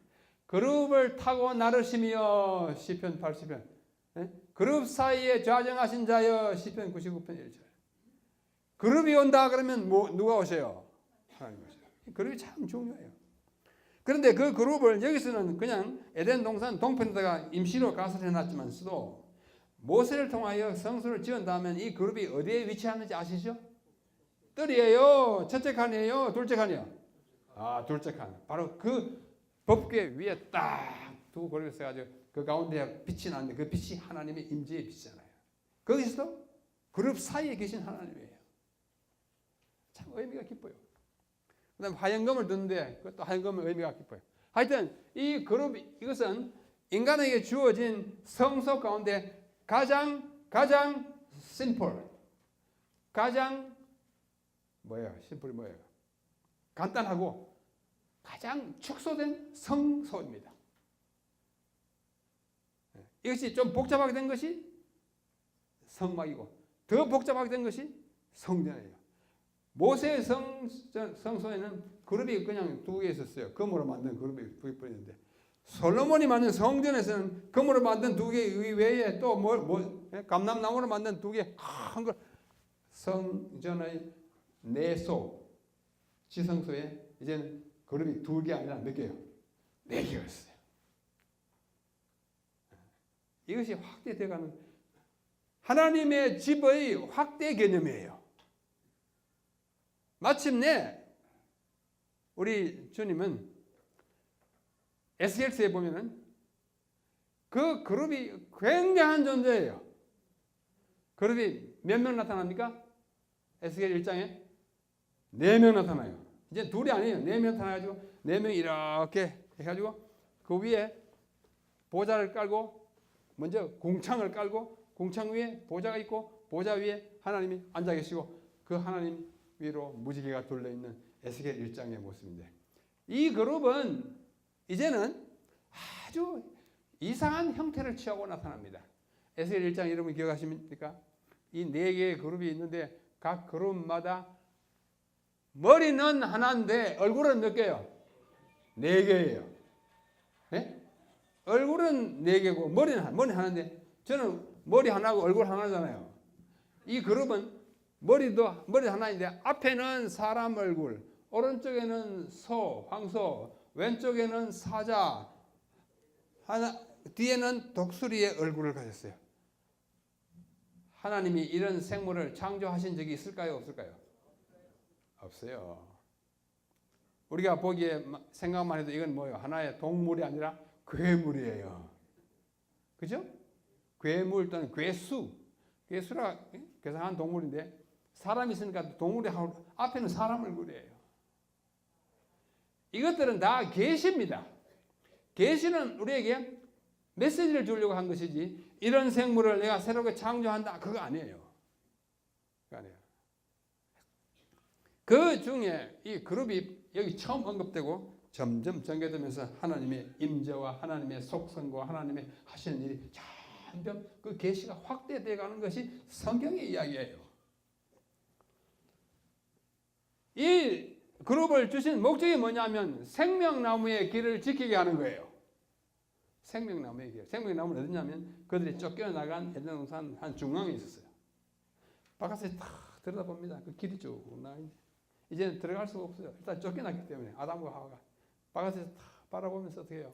그룹을 타고 나르시며 시편 80편. 그룹 사이에 좌정하신 자여 시편 99편 1절. 그룹이 온다 그러면 누가 오세요? 하나님 오세요. 그룹이 참 중요해요. 그런데 그 그룹을 여기서는 그냥 에덴 동산 동편에다가 임시로 가설해 놨지만서도 모세를 통하여 성소를 지은 다음에 이 그룹이 어디에 위치하는지 아시죠? 뜰이에요? 첫째 칸이에요? 둘째 칸이요? 둘째 칸. 바로 그 법궤 위에 딱 두고 그룹이 있어가지고 그 가운데 빛이 나는데 그 빛이 하나님의 임재의 빛이잖아요. 거기서도 그룹 사이에 계신 하나님이에요. 참 의미가 깊어요. 그 다음에 화영금을 듣는데 그것도 화영금의 의미가 깊어요. 하여튼 이 그룹 이것은 인간에게 주어진 성소 가운데 가장 심플 가장 심플이 뭐예요? 간단하고 가장 축소된 성소입니다. 이것이 좀 복잡하게 된 것이 성막이고 더 복잡하게 된 것이 성전이에요. 모세의 성소에는 그룹이 그냥 두 개 있었어요. 금으로 만든 그룹이 두 개 뿐인데 솔로몬이 만든 성전에서는 금으로 만든 두 개 외에 또 감람나무로 만든 두 개 큰 걸 성전의 내소 지성소에 이제는 그룹이 두 개 아니라 몇 개요? 네 개였어요. 이것이 확대되어가는 하나님의 집의 확대 개념이에요. 마침내 우리 주님은 에스겔서에 보면은 그 그룹이 굉장한 존재예요. 그룹이 몇 명 나타납니까? 에스겔 1장에 4명 나타나요. 이제 둘이 아니에요. 4명 나타나가지고 4명이 이렇게 해가지고 그 위에 보좌를 깔고 먼저 궁창을 깔고 궁창 위에 보좌가 있고 보좌 위에 하나님이 앉아 계시고 그 하나님 위로 무지개가 둘러있는 에스겔 1장의 모습인데 이 그룹은 이제는 아주 이상한 형태를 취하고 나타납니다. 에스겔 1장 여러분 기억하십니까? 이 4개의 그룹이 있는데 각 그룹마다 머리는 하나인데 얼굴은 몇 개예요? 4개예요. 네? 얼굴은 4개고 머리 하나인데 저는 머리 하나고 얼굴 하나잖아요. 이 그룹은 머리 하나인데 앞에는 사람 얼굴, 오른쪽에는 황소, 왼쪽에는 사자, 뒤에는 독수리의 얼굴을 가졌어요. 하나님이 이런 생물을 창조하신 적이 있을까요? 없을까요? 없어요. 우리가 보기에 생각만 해도 이건 뭐예요? 하나의 동물이 아니라 괴물이에요. 그죠? 괴물 또는 괴수. 괴수라 괴상한 동물인데 사람이 있으니까 동물이 앞에는 사람을 그려요. 이것들은 다 계시입니다. 계시는 우리에게 메시지를 주려고 한 것이지 이런 생물을 내가 새롭게 창조한다 그거 아니에요. 그거 아니에요. 그 중에 이 그룹이 여기 처음 언급되고 점점 전개되면서 하나님의 임재와 하나님의 속성과 하나님의 하시는 일이 점점 그 계시가 확대되어 가는 것이 성경의 이야기예요. 이 그룹을 주신 목적이 뭐냐면 생명나무의 길을 지키게 하는 거예요. 생명나무의 길. 생명나무는 어디냐면 그들이 쫓겨나간 에덴 동산 한 중앙에 있었어요. 바깥에 탁 들여다봅니다. 그 길이 쭉 나가는데 이제는 들어갈 수가 없어요. 일단 쫓겨났기 때문에 아담과 하와가 바깥에서 탁 바라보면서 어떻게 해요?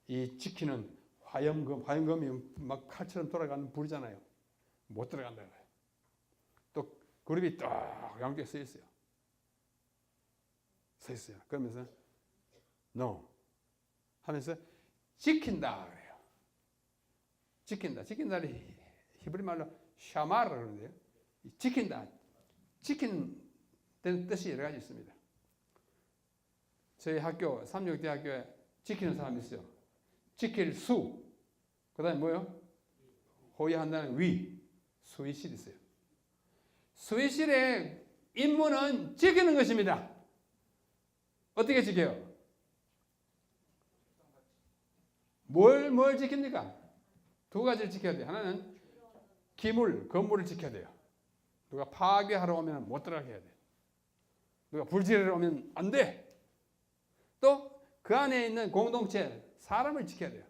이 지키는 화염검이 막 칼처럼 돌아가는 불이잖아요. 못 들어간다 그래요. 또 그룹이 딱 양쪽에 서 있어요. 서 있어요. 그러면서 no 하면서 지킨다 그래요. 지킨다를 히브리 말로 샤마르 그러는데요. 지킨다. 지키는 뜻이 여러 가지 있습니다. 저희 학교 삼육대학교에 지키는 사람이 있어요. 지킬 수. 그다음에 뭐요? 호위한다는 위. 수위실이 있어요. 수위실의 임무는 지키는 것입니다. 어떻게 지켜요? 뭘 지킵니까? 두 가지를 지켜야 돼요. 하나는 건물을 지켜야 돼요. 누가 파괴하러 오면 못 들어가게 해야 돼요. 누가 불지르러 오면 안 돼. 또 그 안에 있는 공동체, 사람을 지켜야 돼요.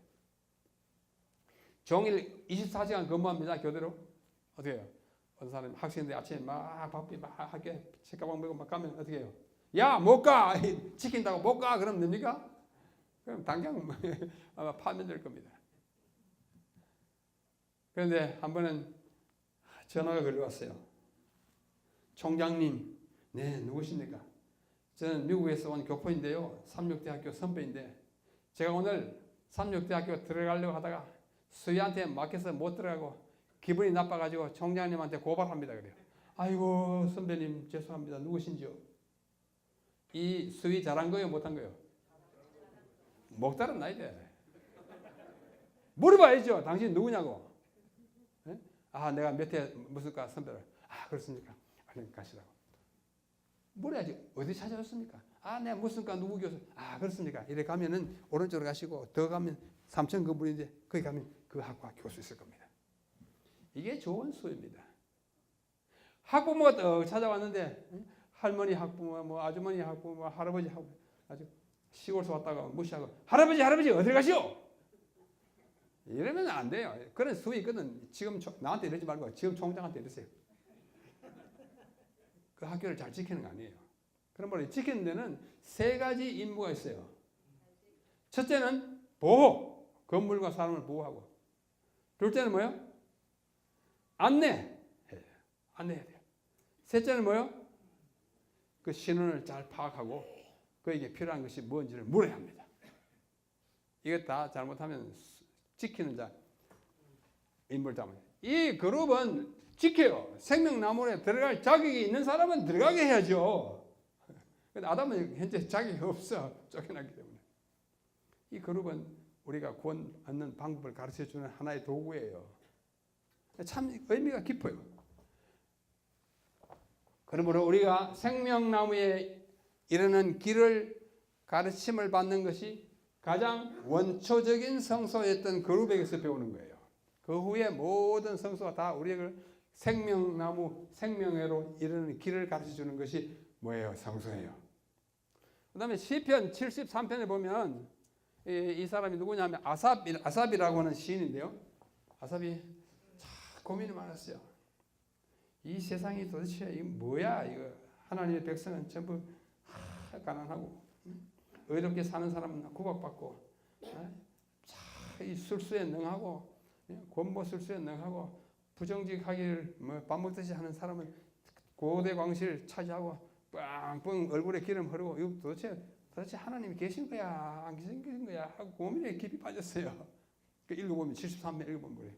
종일 24시간 근무합니다. 교대로. 어떻게 해요? 어떤 사람 학생들 아침에 막 바삐 막 학교에 책가방 메고 막 가면 어떻게 해요? 야, 못 가! 지킨다고 못 가! 그러면 됩니까? 그럼 당장 아마 파면될 겁니다. 그런데 한 번은 전화가 걸려왔어요. 총장님, 네, 누구십니까? 저는 미국에서 온 교포인데요. 삼육대학교 선배인데 제가 오늘 삼육대학교 들어가려고 하다가 수위한테 막혀서 못 들어가고 기분이 나빠가지고 총장님한테 고발합니다. 그래요. 아이고 선배님 죄송합니다. 누구신지요? 이 수위 잘한 거예요? 못한 거예요? 목달은 나야 돼. 물어봐야죠. 당신 누구냐고. 네? 아 내가 몇 회 무슨 과 선배를. 아 그렇습니까? 얼른 가시라고. 물어야지. 어디 찾아왔습니까? 아 내가 무슨 과 누구 교수. 아 그렇습니까? 이래 가면은 오른쪽으로 가시고 더 가면 3천 건물인데 거기 가면 그 학과 교수 있을 겁니다. 이게 좋은 수입니다. 학부모가 찾아왔는데 할머니 학부모, 뭐 아주머니 학부모, 뭐 할아버지 학부모 아주 시골에서 왔다가 무시하고 할아버지 어디 가시오? 이러면 안 돼요. 그런 수위 있거든. 지금 나한테 이러지 말고 지금 총장한테 이러세요. 그 학교를 잘 지키는 거 아니에요. 그런 걸 지키는 데는 세 가지 임무가 있어요. 첫째는 보호, 건물과 사람을 보호하고. 둘째는 뭐요? 안내해야 돼요. 셋째는 뭐요? 그 신원을 잘 파악하고 그에게 필요한 것이 뭔지를 물어야 합니다. 이거 다 잘못하면 지키는 자 인물 잡아요. 이 그룹은 지켜요. 생명나무에 들어갈 자격이 있는 사람은 들어가게 해야죠. 근데 아담은 현재 자격이 없어. 쫓겨났기 때문에. 이 그룹은 우리가 구원 얻는 방법을 가르쳐주는 하나의 도구예요. 참 의미가 깊어요. 그러므로 우리가 생명나무에 이르는 길을 가르침을 받는 것이 가장 원초적인 성소였던 그룹에게서 배우는 거예요. 그 후에 모든 성소가 다 우리에게 생명나무, 생명회로 이르는 길을 가르쳐주는 것이 뭐예요? 성소예요. 그 다음에 시편 73편에 보면 이 사람이 누구냐면 아삽이라고 하는 시인인데요. 아삽이 참 고민이 많았어요. 이 세상이 도대체 이거 뭐야? 이거 하나님의 백성은 전부 가난하고 의롭게 사는 사람은 구박받고 이 술수에 능하고 권모 술수에 능하고 부정직하기를 밥 먹듯이 하는 사람은 고대 광실 차지하고 빵빵 얼굴에 기름 흐르고 이거 도대체 하나님이 계신 거야 안 계신 거야 하고 고민에 깊이 빠졌어요. 그 읽어보면 73면 읽어보면 그래.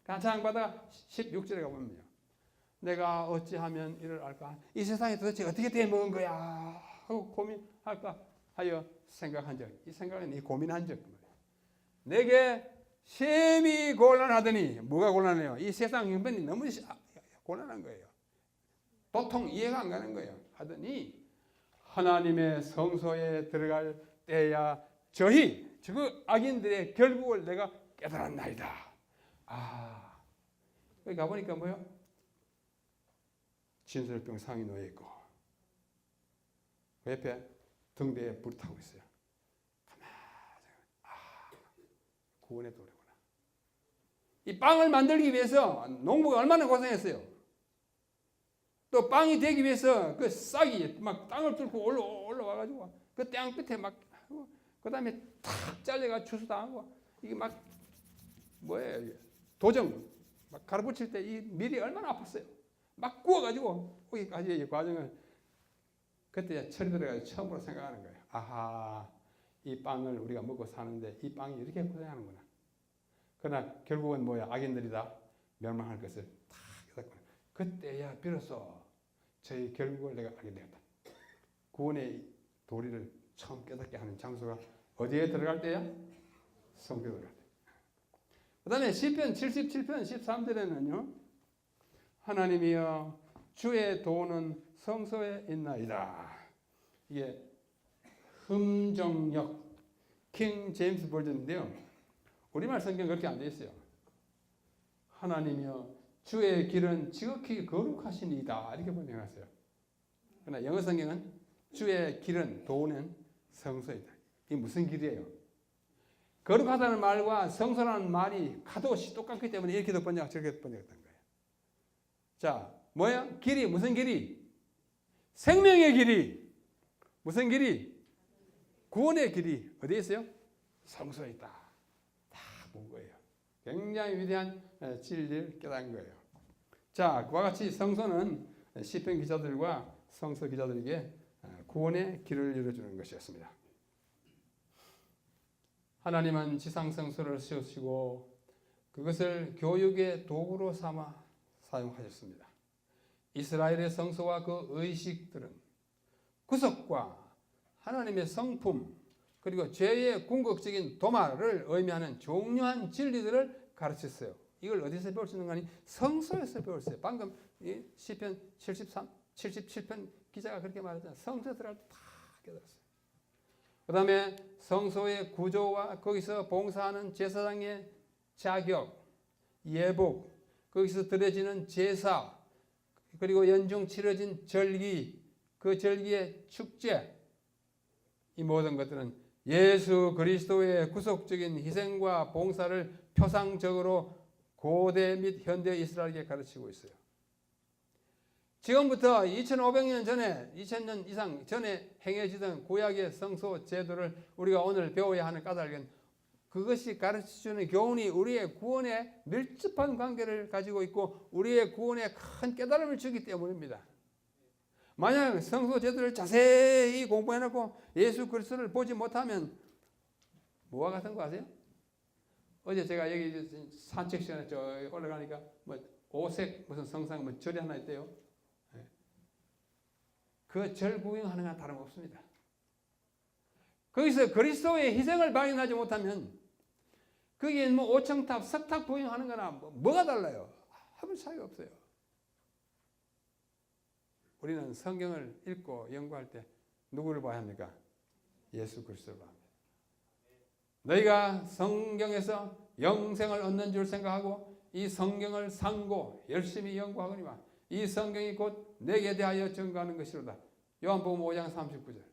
한참 가다가 16절에 가보면요. 내가 어찌하면 이를 알까? 이 세상에 도대체 어떻게 돼 먹은 거야 하고 고민할까 하여 생각한 적. 이 생각은 이 고민한 적. 내게 심히 곤란하더니 뭐가 곤란해요? 이 세상 형편이 너무 곤란한 거예요. 도통 이해가 안 가는 거예요. 하더니 하나님의 성소에 들어갈 때야 저희 그 악인들의 결국을 내가 깨달았나이다. 거기 가보니까 뭐요? 진설병 상이 놓여 있고 그 옆에 등대에 불 타고 있어요. 구원의 도래구나. 이 빵을 만들기 위해서 농부가 얼마나 고생했어요. 또 빵이 되기 위해서 그 싹이 막 땅을 뚫고 올라와가지고 그 땅 끝에 막 그 다음에 탁 잘려가 추수당하고 이게 막 뭐예요? 이게 도정 막 가로붙일 때 이 밀이 얼마나 아팠어요. 막 구워가지고 거기까지 이 과정을 그때 철이 들어가서 처음으로 생각하는 거예요. 아하, 이 빵을 우리가 먹고 사는데 이 빵이 이렇게 고생하는구나. 그러나 결국은 뭐야? 악인들이 다 멸망할 것을 다 깨닫구나. 그때야 비로소 저희 결국을 내가 알게 되었다. 구원의 도리를 처음 깨닫게 하는 장소가 어디에 들어갈 때야? 성경에 들어갈 때. 그 다음에 시편 77편 13절에는요. 하나님이여 주의 도는 성소에 있나이다. 이게 흠정역 킹 제임스 버전인데요. 우리말 성경 그렇게 안 돼 있어요. 하나님이여 주의 길은 지극히 거룩하시니이다. 이렇게 번역했어요. 그러나 영어 성경은 주의 길은 도는 성소이다. 이게 무슨 길이에요? 거룩하다는 말과 성소라는 말이 가도시 똑같기 때문에 이렇게도 번역 저렇게 번역했던 거예요. 자, 뭐야? 길이 무슨 길이? 생명의 길이. 무슨 길이? 구원의 길이 어디에 있어요? 성소에 있다. 다 본 거예요. 굉장히 위대한 진리를 깨달은 거예요. 자, 그와 같이 성소는 시편 기자들과 성서 기자들에게 구원의 길을 열어주는 것이었습니다. 하나님은 지상 성소를 세우시고 그것을 교육의 도구로 삼아 사용하셨습니다. 이스라엘의 성소와 그 의식들은 구속과 하나님의 성품 그리고 죄의 궁극적인 도말을 의미하는 중요한 진리들을 가르쳤어요. 이걸 어디서 배울 수 있는 거 아니? 성소에서 배웠어요. 방금 시편 77편 기자가 그렇게 말했잖아요. 성소에 들어갈 때 다 깨달았어요. 그 다음에 성소의 구조와 거기서 봉사하는 제사장의 자격, 예복, 거기서 드려지는 제사, 그리고 연중 치러진 절기, 그 절기의 축제, 이 모든 것들은 예수 그리스도의 구속적인 희생과 봉사를 표상적으로 고대 및 현대 이스라엘에게 가르치고 있어요. 지금부터 2500년 전에 2000년 이상 전에 행해지던 구약의 성소 제도를 우리가 오늘 배워야 하는 까닭은 그것이 가르쳐주는 교훈이 우리의 구원에 밀접한 관계를 가지고 있고 우리의 구원에 큰 깨달음을 주기 때문입니다. 만약 성소 제도를 자세히 공부해놓고 예수 그리스도를 보지 못하면 뭐와 같은 거 아세요? 어제 제가 여기 산책 시간에 저 올라가니까 뭐 오색 무슨 성상 뭐 절이 하나 있대요. 그 절 구경하는 건 다름없습니다. 거기서 그리스도의 희생을 발견하지 못하면 거기에 뭐 오청탑, 석탑 구경하는 거나 뭐가 달라요? 아무 차이가 없어요. 우리는 성경을 읽고 연구할 때 누구를 봐야 합니까? 예수 그리스도를 봐야 합니다. 너희가 성경에서 영생을 얻는 줄 생각하고 이 성경을 상고 열심히 연구하거니와 이 성경이 곧 내게 대하여 증거하는 것이로다. 요한복음 5장 39절.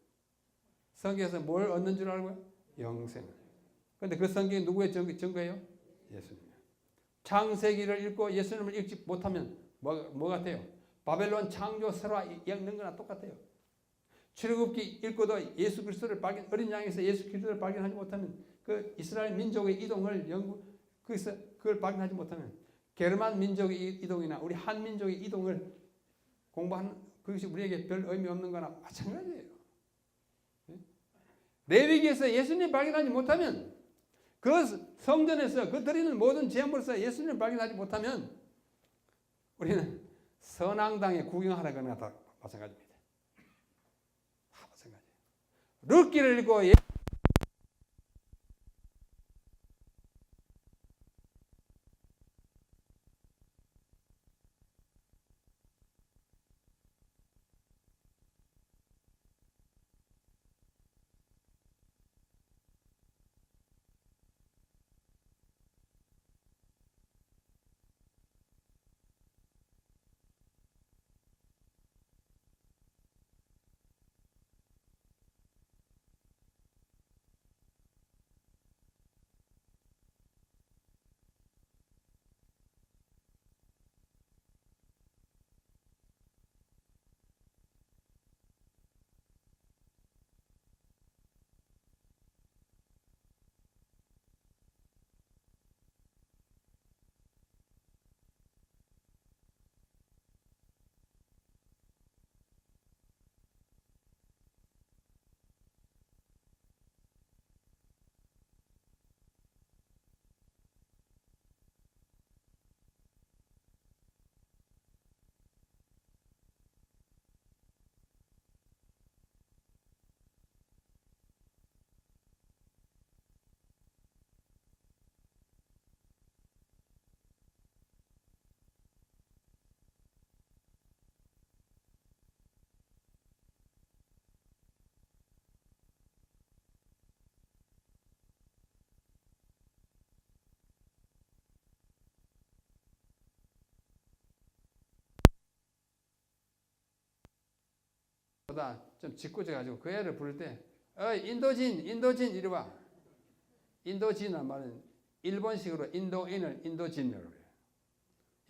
성경에서 뭘 얻는 줄 알고요? 영생을. 그런데 그 성경이 누구의 증거예요? 예수님이에요. 창세기를 읽고 예수님을 읽지 못하면 뭐 같아요? 바벨론 창조 설화 읽는 거나 똑같아요. 출애굽기 읽고도 예수 그리스도를 어린 양에서 예수 그리스도를 발견하지 못하면 그 이스라엘 민족의 이동을 그걸 발견하지 못하면 게르만 민족의 이동이나 우리 한민족의 이동을 공부하는 그것이 우리에게 별 의미 없는 거나 마찬가지예요. 레위기에서 예수님 발견하지 못하면 그 성전에서 그 드리는 모든 제물에서 예수님을 발견하지 못하면 우리는 선앙당에 구경하러 가는 거나 다 마찬가지입니다. 다 마찬가지예요. 룻기를 읽고 보다 좀 짓궂어가지고 그 애를 부를 때 인도진 이리 와. 인도진은 말은 일본식으로 인도인을 인도진으로 해요.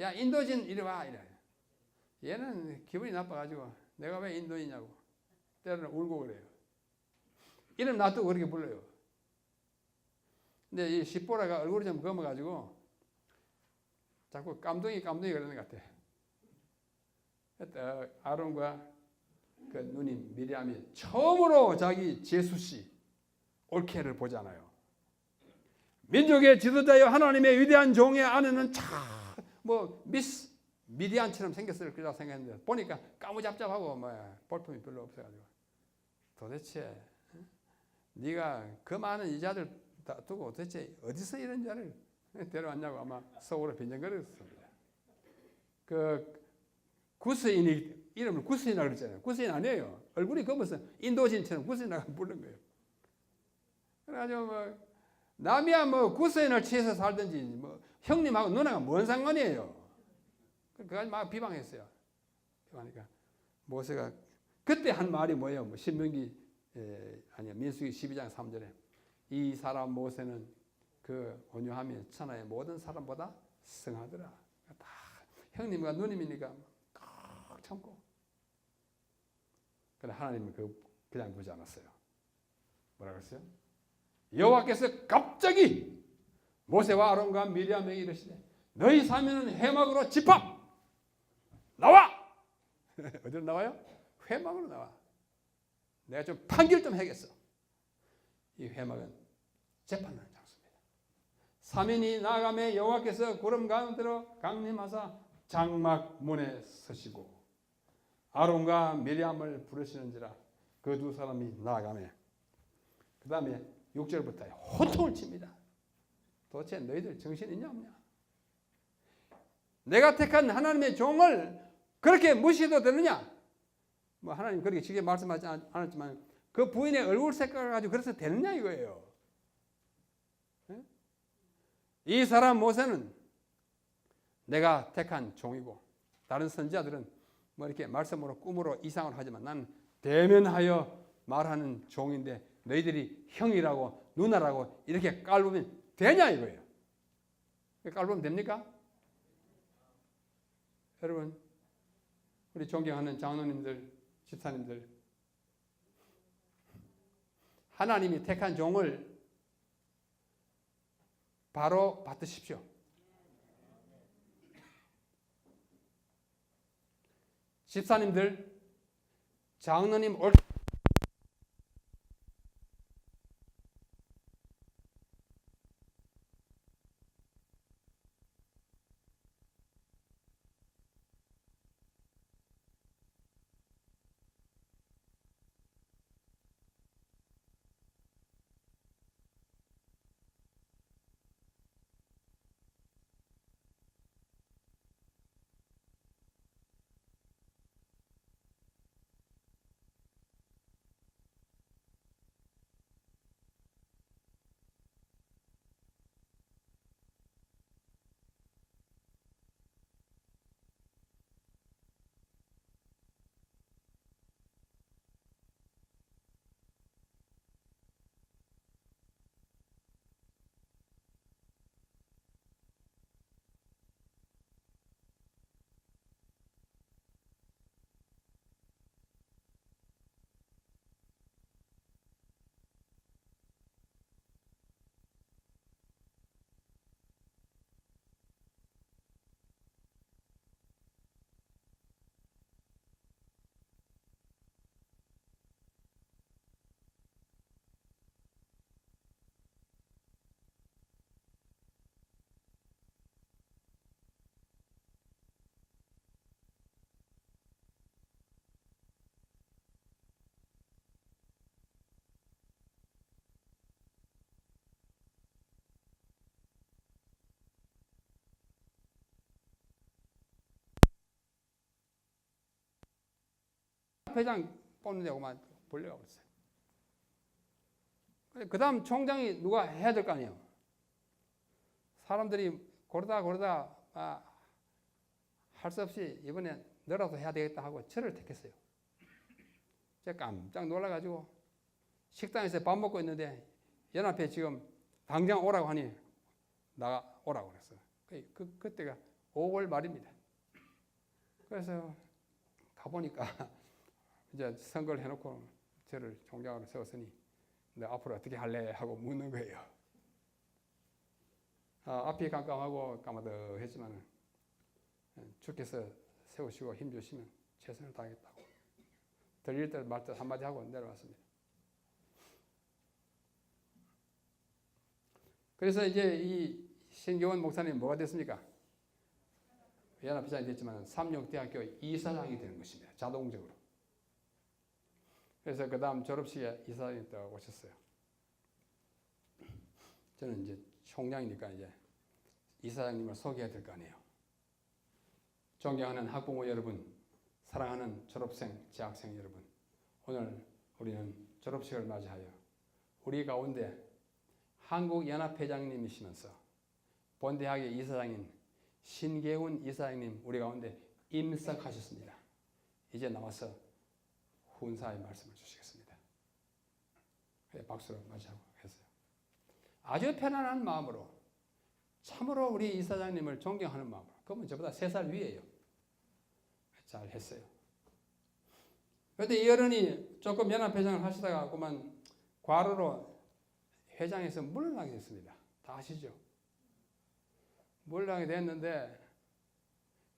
야 인도진 이리 와 이래. 얘는 기분이 나빠가지고 내가 왜 인도이냐고 때로는 울고 그래요. 이름 놔두고 그렇게 불러요. 근데 이 시보라가 얼굴이 좀 검어가지고 자꾸 깜둥이 그러는 것 같아. 아론과 그 누님 미리암이 처음으로 자기 제수씨 올케를 보잖아요. 민족의 지도자여 하나님의 위대한 종의 아내는 뭐 미스 미디안처럼 생겼을 거라고 생각했는데 보니까 까무잡잡하고 볼품이 별로 없어가지고 도대체 네가 그 많은 이자들 두고 도대체 어디서 이런 자를 데려왔냐고 아마 속으로 빈정거렸습니다. 그 구스인이 이름을 구스인이라고 그랬잖아요. 구스인 아니에요. 얼굴이 검어서 인도진처럼 구스인이라고 부른 거예요. 그래가지고 남이야 구스인을 취해서 살든지 형님하고 누나가 뭔 상관이에요. 그까지 막 비방했어요. 비방하니까 모세가 그때 한 말이 뭐예요? 신명기 아니야 민수기 12장 3절에 이 사람 모세는 그 온유함이 천하의 모든 사람보다 성하더라. 다 형님과 누님이니까 꼭 참고. 그런데 하나님은 그냥 두지 않았어요. 뭐라고 했어요? 여호와께서 갑자기 모세와 아론과 미리암에게 이르시되 너희 사면은 회막으로 집합 나와. 어디로 나와요? 회막으로 나와. 내가 좀 판결 좀 해야겠어. 이 회막은 재판하는 장소입니다. 사면이 나아가매 여호와께서 구름 가운데로 강림하사 장막 문에 서시고 아론과 미리암을 부르시는지라 그 두 사람이 나아가매 그 다음에 6절부터 호통을 칩니다. 도대체 너희들 정신 있냐 없냐? 내가 택한 하나님의 종을 그렇게 무시해도 되느냐? 하나님 그렇게 직접 말씀하지 않았지만 그 부인의 얼굴 색깔을 가지고 그래서 되느냐 이거예요. 이 사람 모세는 내가 택한 종이고 다른 선지자들은 이렇게 말씀으로 꿈으로 이상을 하지만 나는 대면하여 말하는 종인데 너희들이 형이라고 누나라고 이렇게 깔보면 되냐 이거예요. 깔보면 됩니까? 여러분 우리 존경하는 장로님들 집사님들 하나님이 택한 종을 바로 받으십시오. 집사님들, 장로님 올 회장 뽑는다고만 벌려가 버렸어요. 그 다음 총장이 누가 해야 될 거 아니에요. 사람들이 고르다 할 수 없이 이번에 너라도 해야 되겠다 하고 저를 택했어요. 제가 깜짝 놀라가지고 식당에서 밥 먹고 있는데 연합회 지금 당장 오라고 하니 나가 오라고 그랬어요. 그때가 5월 말입니다. 그래서 가보니까 이제 선거를 해놓고 저를 총장으로 세웠으니 너 앞으로 어떻게 할래? 하고 묻는 거예요. 앞이 깜깜하고 까마득했지만 주께서 세우시고 힘 주시면 최선을 다하겠다고 들릴 때 말 때 한마디 하고 내려왔습니다. 그래서 이제 이 신교원 목사님 뭐가 됐습니까? 연합회장이 됐지만 삼육대학교 이사장이 되는 것입니다. 자동적으로. 그래서 그 다음 졸업식에 이사장이 또 오셨어요. 저는 이제 총장이니까 이제 이사장님을 소개해야 될 거 아니에요. 존경하는 학부모 여러분, 사랑하는 졸업생, 재학생 여러분, 오늘 우리는 졸업식을 맞이하여 우리 가운데 한국연합회장님이시면서 본대학의 이사장인 신계훈 이사장님 우리 가운데 임석하셨습니다. 이제 나와서 훈사의 말씀을 주시겠습니다. 박수로 맞이하고 했어요. 아주 편안한 마음으로 참으로 우리 이사장님을 존경하는 마음으로, 그분은 저보다 3살 위에요. 잘 했어요. 그런데 이 어른이 조금 연합회장을 하시다가 그만 과로로 회장에서 물러나게 됐습니다. 다 아시죠? 물러나게 됐는데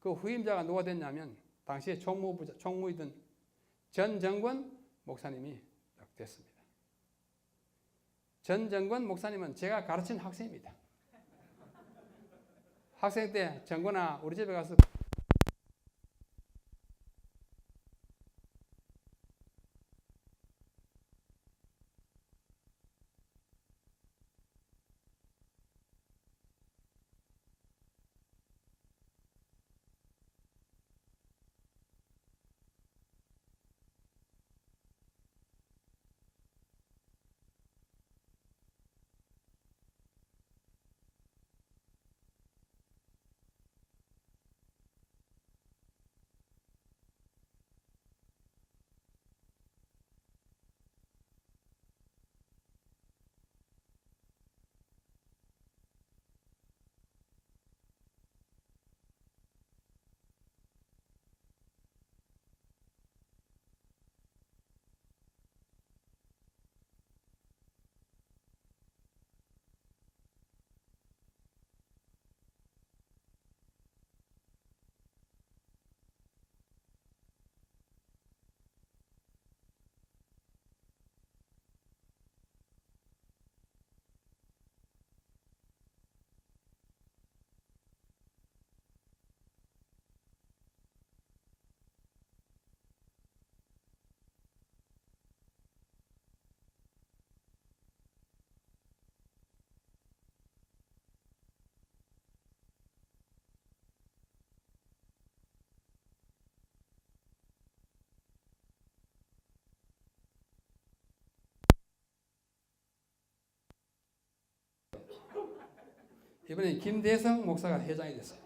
그 후임자가 누가 됐냐면 당시에 총무이던 전정권 목사님이 딱 됐습니다. 전정권 목사님은 제가 가르친 학생입니다. 학생 때 정권아 우리 집에 가서 이번에 김대성 목사가 회장이 됐어요.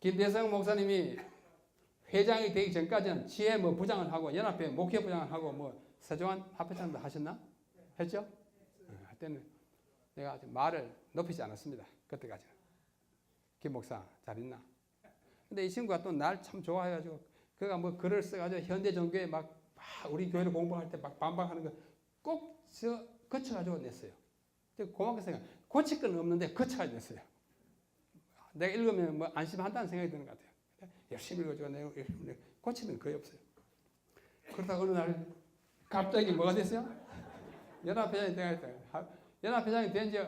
김대성 목사님이 회장이 되기 전까지는 지혜 뭐 부장을 하고 연합회 목회 부장을 하고 뭐 서정환 합회장도 하셨나? 했죠? 할 때는 내가 아직 말을 높이지 않았습니다. 그때까지는. 김 목사 잘 있나? 근데 이 친구가 또 날 참 좋아해가지고 그가 뭐 글을 써가지고 현대 종교에 막 우리 교회를 공부할 때 막 반박하는 거 꼭 거쳐가지고 냈어요. 고맙게 생각. 고칠 건 없는데 거쳐가지고 냈어요. 내가 읽으면 뭐 안심한다는 생각이 드는 것 같아요. 열심히 읽어주고 내가 고치는 거의 없어요. 그러다가 어느 날 갑자기 뭐가 됐어요? 연합회장이 돼가지고 연합회장이 된 지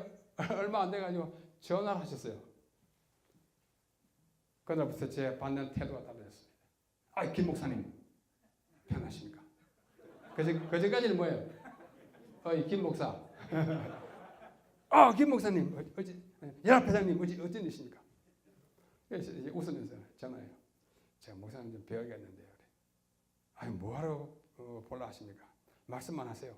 얼마 안 돼가지고 전화를 하셨어요. 그날부터 제 받는 태도가 달라졌습니다. 아, 김 목사님 편하십니까? 그전까지는 뭐예요? 김 목사. 김 목사님, 연합회장님 어쩐 일이십니까? 그래서 이제 웃으면서 전화해요. 제가 목사님 좀 배워야겠는데요. 아니 뭐하러 보려 하십니까? 말씀만 하세요.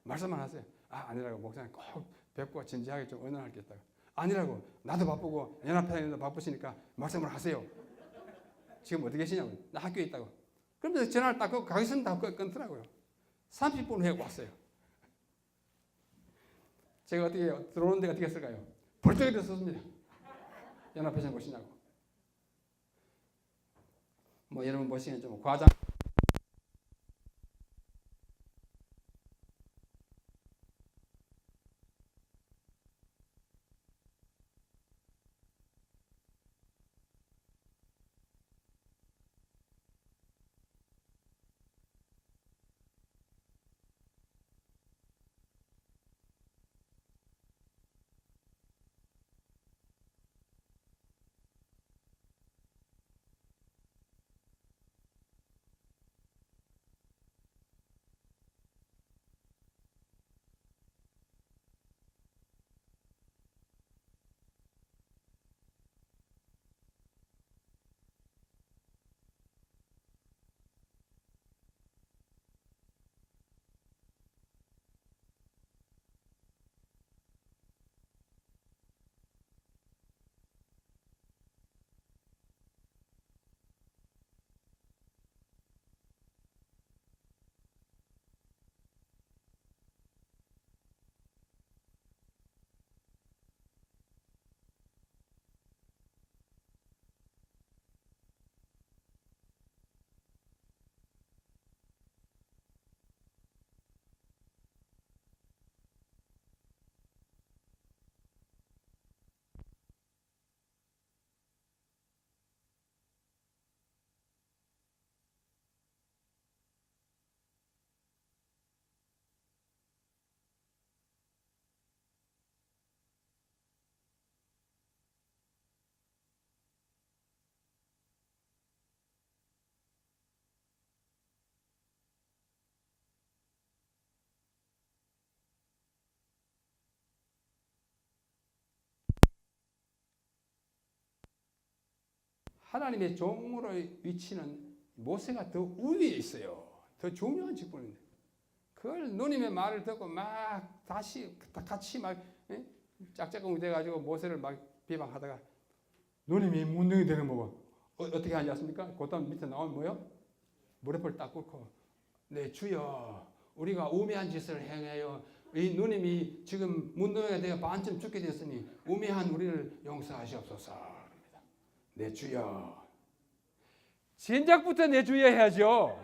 말씀만 하세요. 아니라고 목사님 꼭 뵙고 진지하게 좀 의논할 게 있다고. 아니라고 나도 바쁘고 연합회장님도 바쁘시니까 말씀을 하세요. 지금 어디 계시냐고. 나 학교에 있다고. 그러면서 전화를 딱 끊고 가겠습니다 하고 끊더라고요. 30분 후에 왔어요. 제가 어떻게 들어오는 데가 어떻게 했을까요? 벌떡 일어섰습니다. 연합회장 보시냐고. 뭐 여러분 보시기엔 좀 과장. 하나님의 종으로의 위치는 모세가 더 위에 있어요. 더 중요한 직분인데 그걸 누님의 말을 듣고 막 다시 같이 막 짝짝꿍이 돼가지고 모세를 막 비방하다가 누님이 문둥이 되는 뭐고 어떻게 하지 않습니까? 그다음 밑에 나오면 뭐요? 무릎을 딱 꿇고 네 주여 우리가 우매한 짓을 행해요. 이 누님이 지금 문둥이가 되어 반쯤 죽게 됐으니 우매한 우리를 용서하시옵소서. 내 주여. 진작부터 내 주여 해야죠.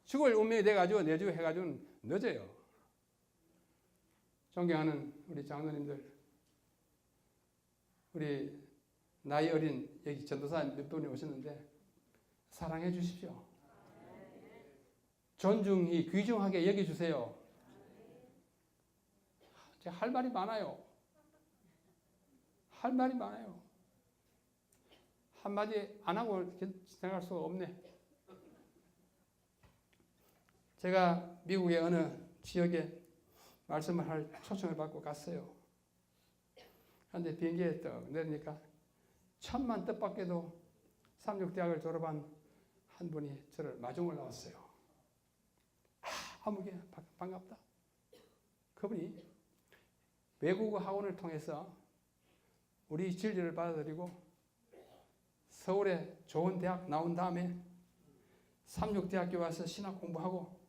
죽을 운명이 돼가지고 내 주여 해가지고는 늦어요. 존경하는 우리 장로님들, 우리 나이 어린 여기 전도사 몇 분이 오셨는데 사랑해 주십시오. 존중히 귀중하게 여겨주세요. 제가 할 말이 많아요. 할 말이 많아요. 한마디 안 하고 생각할 수가 없네. 제가 미국의 어느 지역에 말씀을 할 초청을 받고 갔어요. 그런데 비행기에 떡 내리니까 천만 뜻밖에도 삼육대학을 졸업한 한 분이 저를 마중 올라왔어요. 아무개 반갑다. 그분이 외국어 학원을 통해서 우리 진리를 받아들이고 서울에 좋은 대학 나온 다음에 삼육대학교 와서 신학 공부하고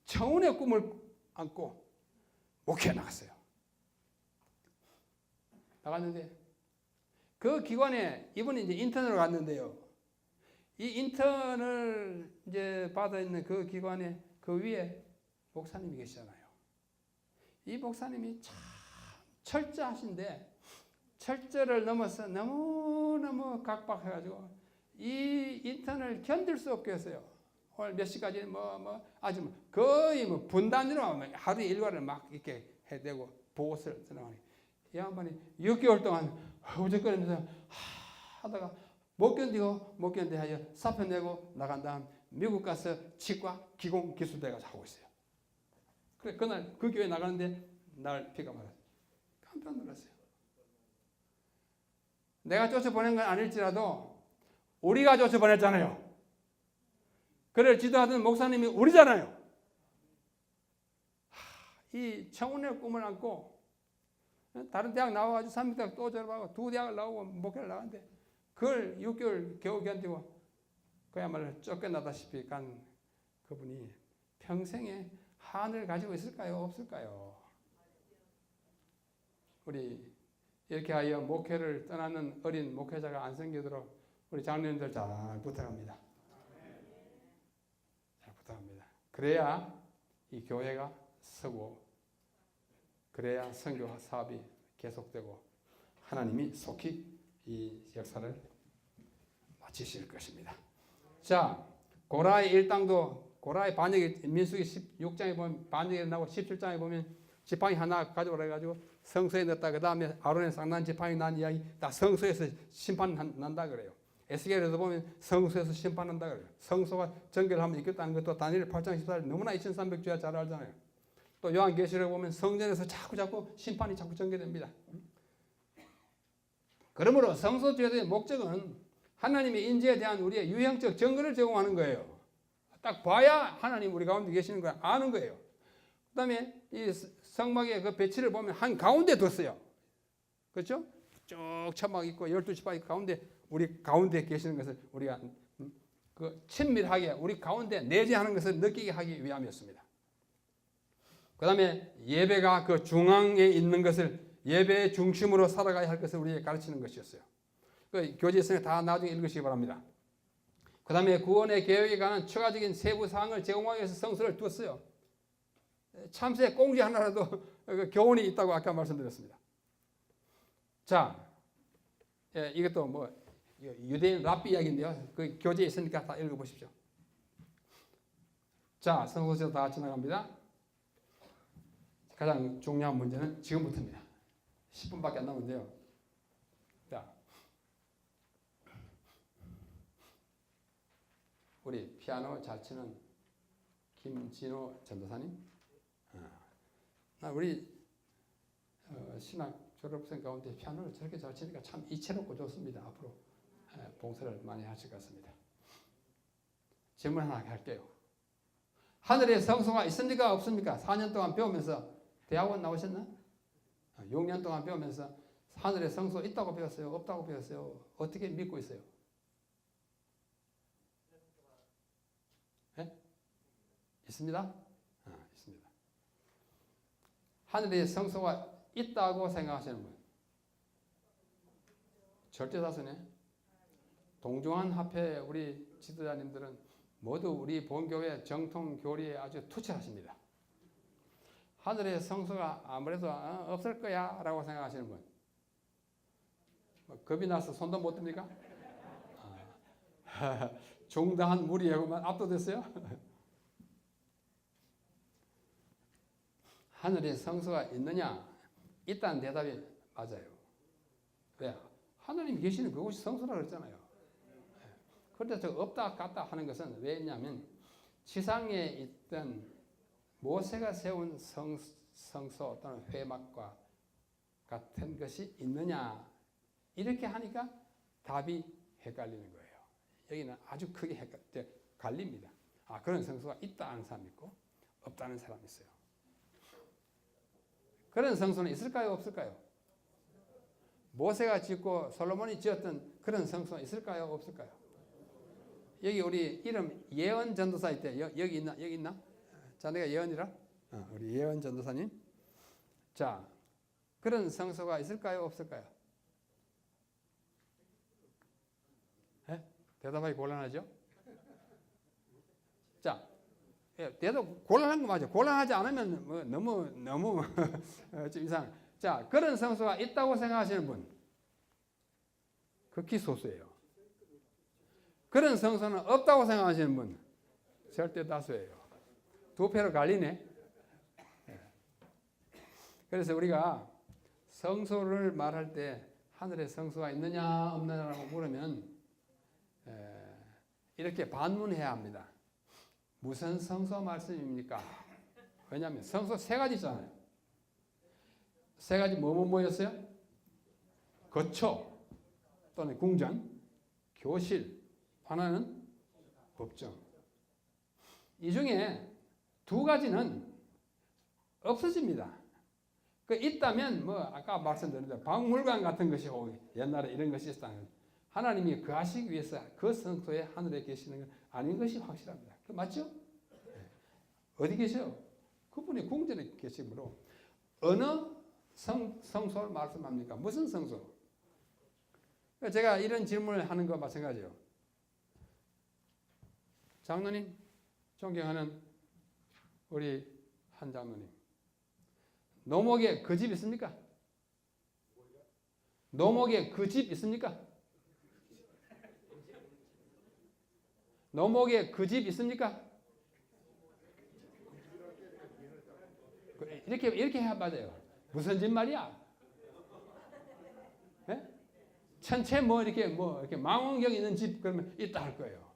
청운의 꿈을 안고 목회에 나갔어요. 나갔는데 그 기관에 이분이 이제 인턴으로 갔는데요. 이 인턴을 이제 받아 있는 그 기관에 그 위에 목사님이 계시잖아요. 이 목사님이 참 철저하신데 철저를 넘어서 너무너무 각박해가지고 이 인턴을 견딜 수 없게 했어요. 오늘 몇 시까지 아주 거의 분단위로 하루 일과를 막 이렇게 해대고 보고서를 써나가니 이 양반이 6개월 동안 우적거리면서 하다가 못 견디고 하여 사표 내고 나간 다음 미국 가서 치과 기공 기술대가 하고 있어요. 그래 그날 그 교회 나가는데 날 비가 맞았어요. 깜짝 놀랐어요. 내가 쫓아보낸 건 아닐지라도 우리가 쫓아보냈잖아요. 그를 지도하던 목사님이 우리잖아요. 이 청운의 꿈을 안고 다른 대학 나와가지고 삼육대학 또 졸업하고 두 대학을 나오고 목회를 나갔는데 그걸 6개월 겨우 견디고 그야말로 쫓겨나다시피 간 그분이 평생에 한을 가지고 있을까요? 없을까요? 우리 이렇게 하여 목회를 떠나는 어린 목회자가 안 생기도록 우리 장로님들 잘 부탁합니다. 잘 부탁합니다. 그래야 이 교회가 서고 그래야 선교 사업이 계속되고 하나님이 속히 이 역사를 마치실 것입니다. 자, 고라의 일당도 고라의 반역이 민수기 16장에 보면 반역이 나고 17장에 보면 지팡이 하나 가져오라 해가지고 성소에 넣었다. 그 다음에 아론의 쌍난 지팡이 난 이야기 다 성소에서 심판 난다 그래요. 에스겔에도 보면 성소에서 심판한다 그래요. 성소가 정결하면 있겠다는 것도 다니엘 8장 14절 너무나 2300주야 잘 알잖아요. 또 요한계시록 보면 성전에서 자꾸 심판이 자꾸 전개됩니다. 그러므로 성소주의의 목적은 하나님의 인재에 대한 우리의 유형적 증거를 제공하는 거예요. 딱 봐야 하나님 우리 가운데 계시는 걸 아는 거예요. 그 다음에 이 성막의 그 배치를 보면 한 가운데 뒀어요. 그렇죠? 쭉 천막 있고 12지파 있고 가운데 우리 가운데 계시는 것을 우리가 그 친밀하게 우리 가운데 내재하는 것을 느끼게 하기 위함이었습니다. 그 다음에 예배가 그 중앙에 있는 것을 예배의 중심으로 살아가야 할 것을 우리에게 가르치는 것이었어요. 그 교재성에 다 나중에 읽으시기 바랍니다. 그 다음에 구원의 계획에 관한 추가적인 세부 사항을 제공하기 위해서 성소를 두었어요. 참새 꽁지 하나라도 교훈이 있다고 아까 말씀드렸습니다. 자, 이것도 뭐 유대인 랍비 이야기인데요. 그 교재에 있으니까 다 읽어보십시오. 자, 성소에서 다 지나갑니다. 가장 중요한 문제는 지금부터입니다. 10분밖에 안 남았는데요. 자, 우리 피아노 잘 치는 김진호 전도사님, 우리 신학 졸업생 가운데 피아노를 저렇게 잘 치니까 참 이채롭고 좋습니다. 앞으로 봉사를 많이 하실 것 같습니다. 질문 하나 할게요. 하늘에 성소가 있습니까? 없습니까? 4년 동안 배우면서 대학원 나오셨나? 6년 동안 배우면서 하늘에 성소 있다고 배웠어요? 없다고 배웠어요? 어떻게 믿고 있어요? 네? 있습니다? 있습니다. 하늘에 성소가 있다고 생각하시는 분? 절대 다수네. 동중한 합회 우리 지도자님들은 모두 우리 본교회 정통 교리에 아주 투철하십니다. 하늘에 성소가 아무래도 없을 거야 라고 생각하시는 분? 겁이 나서 손도 못 듭니까? 중당한 무리하고만 압도됐어요? 하늘에 성소가 있느냐? 있다는 대답이 맞아요. 왜? 하나님이 계시는 그곳이 성소라고 그랬잖아요. 그런데 저 없다 갔다 하는 것은 왜냐하면 지상에 있던 모세가 세운 성소 또는 회막과 같은 것이 있느냐 이렇게 하니까 답이 헷갈리는 거예요. 여기는 아주 크게 갈립니다. 그런 성소가 있다 하는 사람이 있고 없다는 사람이 있어요. 그런 성소는 있을까요? 없을까요? 모세가 짓고 솔로몬이 지었던 그런 성소는 있을까요? 없을까요? 여기 우리 이름 예언 전도사 있대. 여기 있나? 여기 있나? 자네가 예언이라? 우리 예언 전도사님. 자, 그런 성소가 있을까요? 없을까요? 에? 대답하기 곤란하죠? 자, 대답 곤란한 거 맞아. 곤란하지 않으면 뭐 너무 좀 이상. 자, 그런 성소가 있다고 생각하시는 분, 극히 소수예요. 그런 성소는 없다고 생각하시는 분, 절대 다수예요. 두 패로 갈리네. 그래서 우리가 성소를 말할 때 하늘에 성소가 있느냐 없느냐라고 물으면 이렇게 반문해야 합니다. 무슨 성소 말씀입니까? 왜냐하면 성소 세 가지 있잖아요. 세 가지 뭐였어요? 거처 또는 궁전, 교실, 하나는 법정. 이 중에 두 가지는 없어집니다. 그 있다면 뭐 아까 말씀드린 대로 박물관 같은 것이 옛날에 이런 것이 있었다는 하나님이 그 하시기 위해서 그 성소에 하늘에 계시는 건 아닌 것이 확실합니다. 그 맞죠? 어디 계셔? 그분이 궁전에 계시므로 어느 성소를 말씀합니까? 무슨 성소? 제가 이런 질문을 하는 거 마찬가지예요. 장로님, 존경하는 우리 한 장로님, 노목에 그 집 있습니까? 노목에 그 집 있습니까? 노목에 그 집 있습니까? 이렇게 해야 맞아요. 무슨 집 말이야? 네? 천체 이렇게 망원경 있는 집 그러면 있다 할 거예요.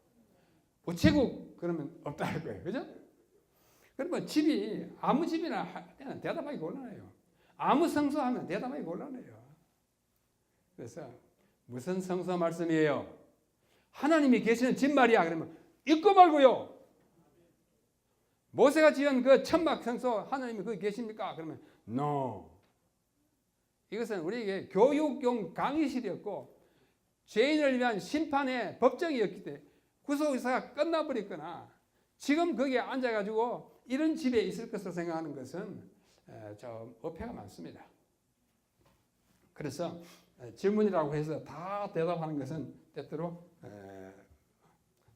우체국 그러면 없다 할 거예요. 그죠? 그러면 집이 아무 집이나 할 때는 대답하기 곤란해요. 아무 성소 하면 대답하기 곤란해요. 그래서 무슨 성소 말씀이에요? 하나님이 계시는 집 말이야. 그러면 있고 말고요. 모세가 지은 그 천막 성소 하나님이 거기 계십니까? 그러면 no. 이것은 우리에게 교육용 강의실이었고 죄인을 위한 심판의 법정이었기 때문에 구속의사가 끝나버렸거나 지금 거기에 앉아가지고 이런 집에 있을 것으로 생각하는 것은 좀 어폐가 많습니다. 그래서 질문이라고 해서 다 대답하는 것은 때때로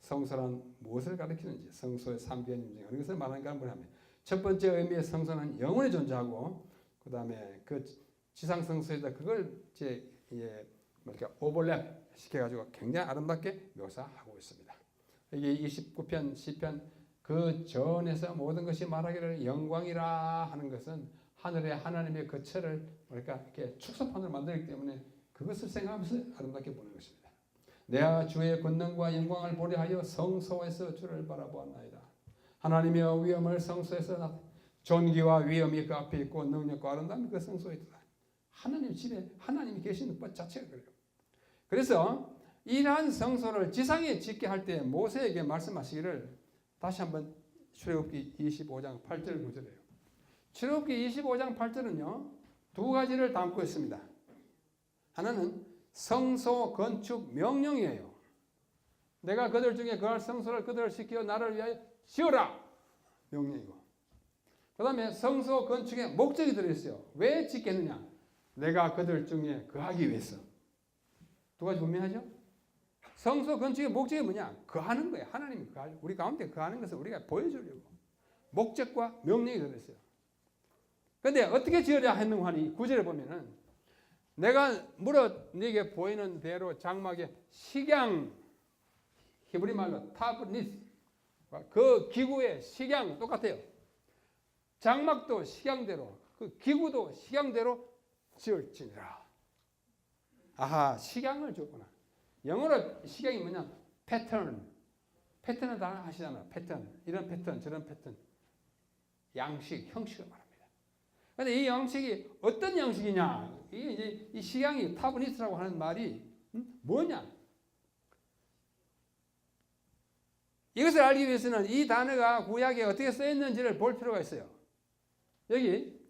성소란 무엇을 가리키는지, 성소의 3변인 중에 어느 것을 말하는가 한번 합니다. 첫 번째 의미의 성소는 영원히 존재하고, 그 다음에 그 지상 성소에다 그걸 이렇게 오버랩 시켜가지고 굉장히 아름답게 묘사하고 있습니다. 여기 29편 시편 그 전에서 모든 것이 말하기를 영광이라 하는 것은 하늘에 하나님의 거처를 이렇게 축소판으로 만들기 때문에 그것을 생각하면서 아름답게 보는 것입니다. 내가 주의 권능과 영광을 보려 하여 성소에서 주를 바라보았나이다. 하나님의 위엄을 성소에서 존귀와 위엄이 그 앞에 있고 능력과 아름다움이 그 성소에 있다. 하나님 집에 하나님이 계시는 것 자체가 그래요. 그래서 이러한 성소를 지상에 짓게 할 때 모세에게 말씀하시기를 다시 한번 출애굽기 25장 8절 9절이에요. 출애굽기 25장 8절은요. 두 가지를 담고 있습니다. 하나는 성소 건축 명령이에요. 내가 그들 중에 거할 성소를 그들을 시켜 나를 위하여 지어라. 명령이고. 그 다음에 성소 건축의 목적이 들어있어요. 왜 짓겠느냐? 내가 그들 중에 거하기 위해서. 두 가지 분명하죠? 성소 건축의 목적이 뭐냐? 거하는 거예요. 하나님이 거하려고. 우리 가운데 거하는 것을 우리가 보여주려고. 목적과 명령이 들어있어요. 그런데 어떻게 지으려 했는가 하니 9절에 보면은 내가 물어 네게 보이는 대로 장막에 식양, 히브리 말로 타브니스, 그 기구의 식양 똑같아요. 장막도 식양대로, 그 기구도 식양대로 지을지니라. 아하, 식양을 줬구나. 영어로 식양이 뭐냐? 패턴. 패턴을 다 아시잖아. 패턴. 이런 패턴, 저런 패턴. 양식, 형식을 말합니다. 그런데 이 양식이 어떤 양식이냐? 이게 이제 이 식양이 타브니스라고 하는 말이 뭐냐? 이것을 알기 위해서는 이 단어가 구약에 어떻게 쓰여 있는지를 볼 필요가 있어요. 여기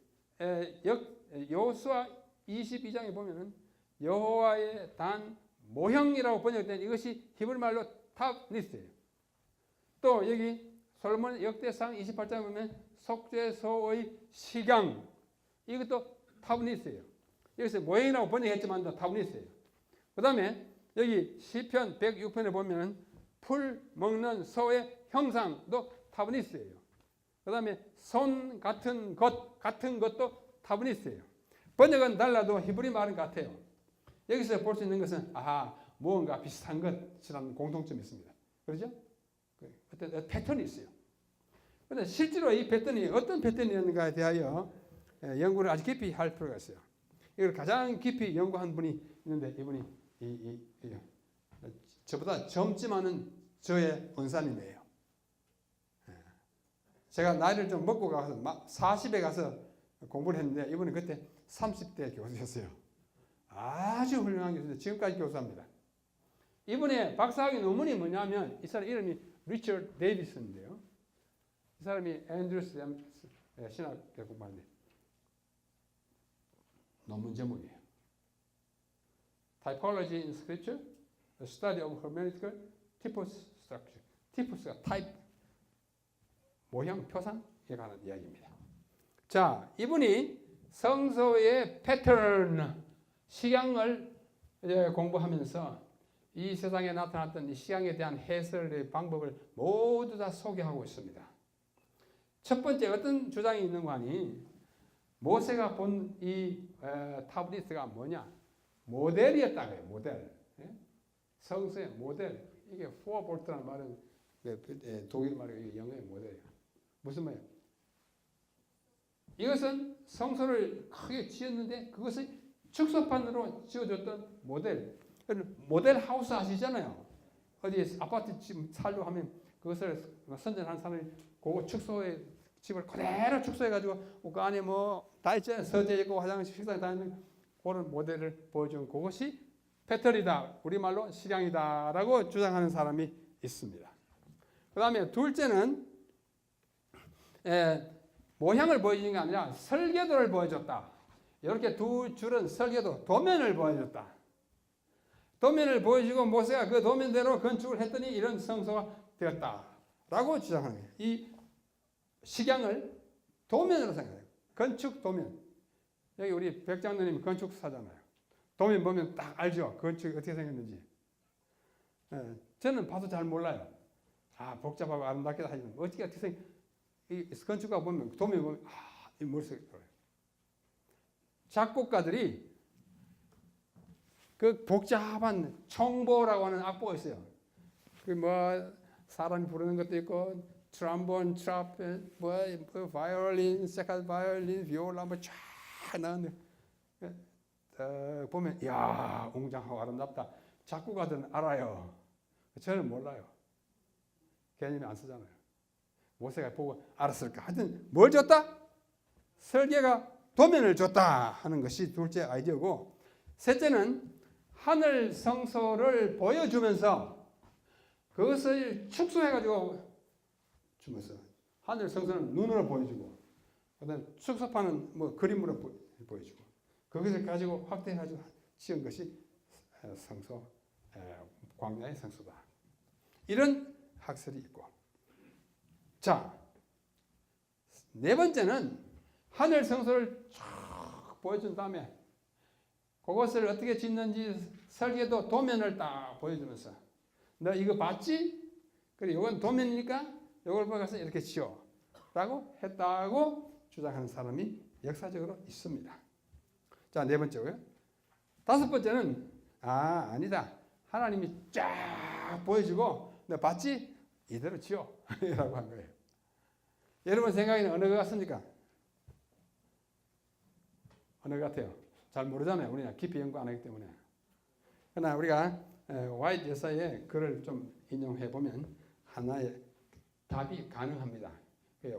여호수아 22장에 보면은 여호와의 단 모형이라고 번역된 이것이 히브리 말로 탑니스예요. 또 여기 솔로몬 역대상 28장에 보면 속죄소의 시강, 이것도 탑니스예요. 여기서 모형이라고 번역했지만 탑니스예요. 그 다음에 여기 시편 106편에 보면 풀 먹는 소의 형상도 타브니스예요. 그 다음에 손 같은 것도 타브니스예요. 번역은 달라도 히브리 말은 같아요. 여기서 볼 수 있는 것은 무언가 비슷한 것이라는 공통점이 있습니다. 그렇죠? 어떤 패턴이 있어요. 그런데 실제로 이 패턴이 어떤 패턴이었는가에 대하여 연구를 아주 깊이 할 필요가 있어요. 이걸 가장 깊이 연구한 분이 있는데 이분이 저보다 젊지만은 저의 원사님이에요. 제가 나이를 좀 먹고 가서 40에 가서 공부를 했는데 이분은 그때 30대 교수였어요. 아주 훌륭한 교수인데 지금까지 교수합니다. 이분의 박사학위 논문이 뭐냐면 이 사람 이름이 리처드 데이비슨인데요. 이 사람이 앤드루스 신학대 공부하는데 논문 제목이에요. Typology in Scripture, a study of hermeneutical typos structure. typos가 type, 모형, 표상에 관한 이야기입니다. 자, 이분이 성서의 패턴, 식양을 이제 공부하면서 이 세상에 나타났던 이 식양에 대한 해설의 방법을 모두 다 소개하고 있습니다. 첫 번째 어떤 주장이 있는 거 아니? 모세가 본 이 타브니스가 뭐냐? 모델이었다고요. 모델. 성서의 모델. 이게 포어볼트라는 말은 독일 말이고 영어의 모델이에요. 무슨 말이에요? 이것은 성소를 크게 지었는데 그것을 축소판으로 지어줬던 모델. 모델 하우스 아시잖아요. 어디 아파트 집 살려고 하면 그것을 선전한 사람이 그 축소의 집을 그대로 축소해가지고 그 안에 뭐 다 있잖아요. 서재 있고 화장실 식당에 다 있는 그런 모델을 보여준 그것이 패턴이다. 우리말로 식양이다라고 주장하는 사람이 있습니다. 그 다음에 둘째는 모양을 보여주는 게 아니라 설계도를 보여줬다. 이렇게 두 줄은 설계도, 도면을 보여줬다. 도면을 보여주고 모세가 그 도면대로 건축을 했더니 이런 성소가 되었다라고 주장하는 거예요. 이 식양을 도면으로 생각해요. 건축 도면. 여기 우리 백장로님 건축사잖아요. 도면 보면 딱 알죠. 건축이 어떻게 생겼는지. 저는 봐도 잘 몰라요. 복잡하고 아름답게 하지만 어떻게 생겼. 이 건축가 보면 도면 보면 이 머릿속에 들어요. 작곡가들이 그 복잡한 청보라고 하는 악보가 있어요. 그 뭐 사람이 부르는 것도 있고 트럼본, 트럼펫, 바이올린, 세컨드 바이올린, 비올라 뭐쫙 나오는데 보면 야 웅장하고 아름답다. 작곡가들은 알아요. 저는 몰라요. 개념이 안 쓰잖아요. 모세가 보고 알았을까? 하여튼 뭘 줬다? 설계가 도면을 줬다 하는 것이 둘째 아이디어고, 셋째는 하늘 성소를 보여주면서 그것을 축소해가지고 주면서 하늘 성소는 눈으로 보여주고 그다음에 축소판은 뭐 그림으로 보여주고 그것을 가지고 확대해가지고 지은 것이 성소, 광야의 성소다. 이런 학설이 있고, 자, 네 번째는 하늘 성소를 쫙 보여준 다음에 그것을 어떻게 짓는지 설계도 도면을 딱 보여주면서 너 이거 봤지? 그래, 이건 도면이니까 이걸 보고서 이렇게 지어 라고 했다고 주장하는 사람이 역사적으로 있습니다. 자, 네 번째고요. 다섯 번째는 아니다. 하나님이 쫙 보여주고 너 봤지? 이대로 지어 라고 한 거예요. 여러분 생각에는 어느 것 같습니까? 어느 것 같아요? 잘 모르잖아요. 우리가 깊이 연구 안 하기 때문에. 그러나 우리가 화이트 여사의 글을 좀 인용해 보면 하나의 답이 가능합니다.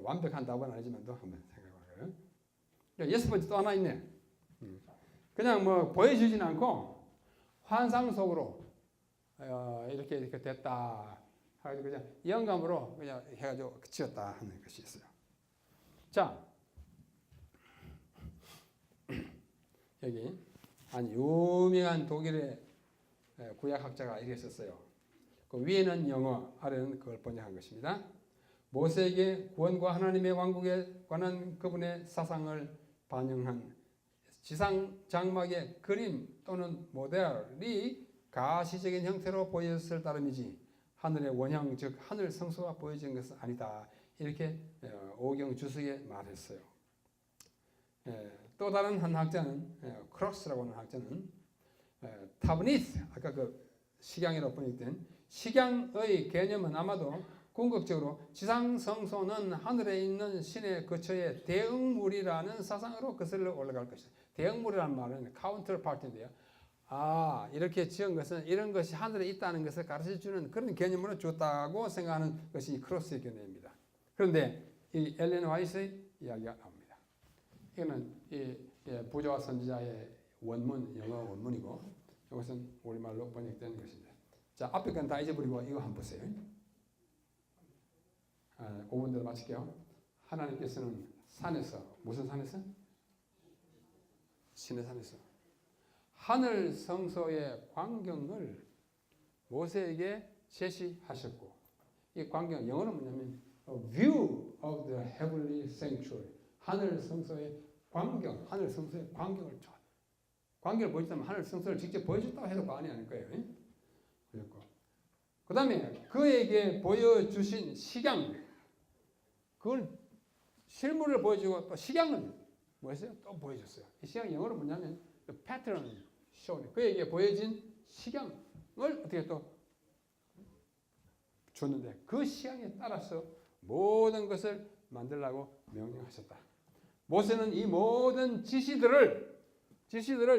완벽한 답은 아니지만도 한번 생각해봐요. 여섯 번째 또 하나 있네. 그냥 뭐 보여주진 않고 환상 속으로 이렇게 됐다. 하고 그냥 영감으로 그냥 해가지고 지었다 하는 것이 있어요. 자, 여기 한 유명한 독일의 구약학자가 이렇게 썼어요. 그 위에는 영어, 아래는 그걸 번역한 것입니다. 모세에게 구원과 하나님의 왕국에 관한 그분의 사상을 반영한 지상 장막의 그림 또는 모델이 가시적인 형태로 보였을 따름이지 하늘의 원형 즉 하늘 성소가 보여진 것은 아니다. 이렇게 오경 주석에 말했어요. 또 다른 한 학자는 크로스라고 하는 학자는 타브니스 아까 그 식양이라고 번역된 식양의 개념은 아마도 궁극적으로 지상 성소는 하늘에 있는 신의 거처의 대응물이라는 사상으로 거슬러 올라갈 것이다. 대응물이라는 말은 카운터파트인데요. 이렇게 지은 것은 이런 것이 하늘에 있다는 것을 가르쳐주는 그런 개념으로 줬다고 생각하는 것이 크로스의 견해입니다. 그런데 이 엘렌 화이트의 이야기가 나옵니다. 이거는 부조와 선지자의 원문, 영어 원문이고 이것은 우리말로 번역된 것입니다. 자, 앞에 건 다 잊어버리고 이거 한번 보세요. 5분 더 마칠게요. 하나님께서는 산에서, 무슨 산에서? 신의 산에서 하늘 성소의 광경을 모세에게 제시하셨고, 이 광경 영어로 뭐냐면 view of the heavenly sanctuary, 하늘 성소의 광경, 하늘 성소의 광경을 보여줬다면 하늘 성소를 직접 보여줬다고 해도 과언이 아닐 거예요. 그렇고 그 다음에 그에게 보여주신 식양, 그걸 실물을 보여주고 또 식양을 뭐 했어요? 또 보여줬어요. 이 식양 영어로 뭐냐면 패턴 쇼, 그에게 보여진 식양을 어떻게 또 줬는데 그 식양에 따라서 모든 것을 만들라고 명령하셨다. 모세는 이 모든 지시들을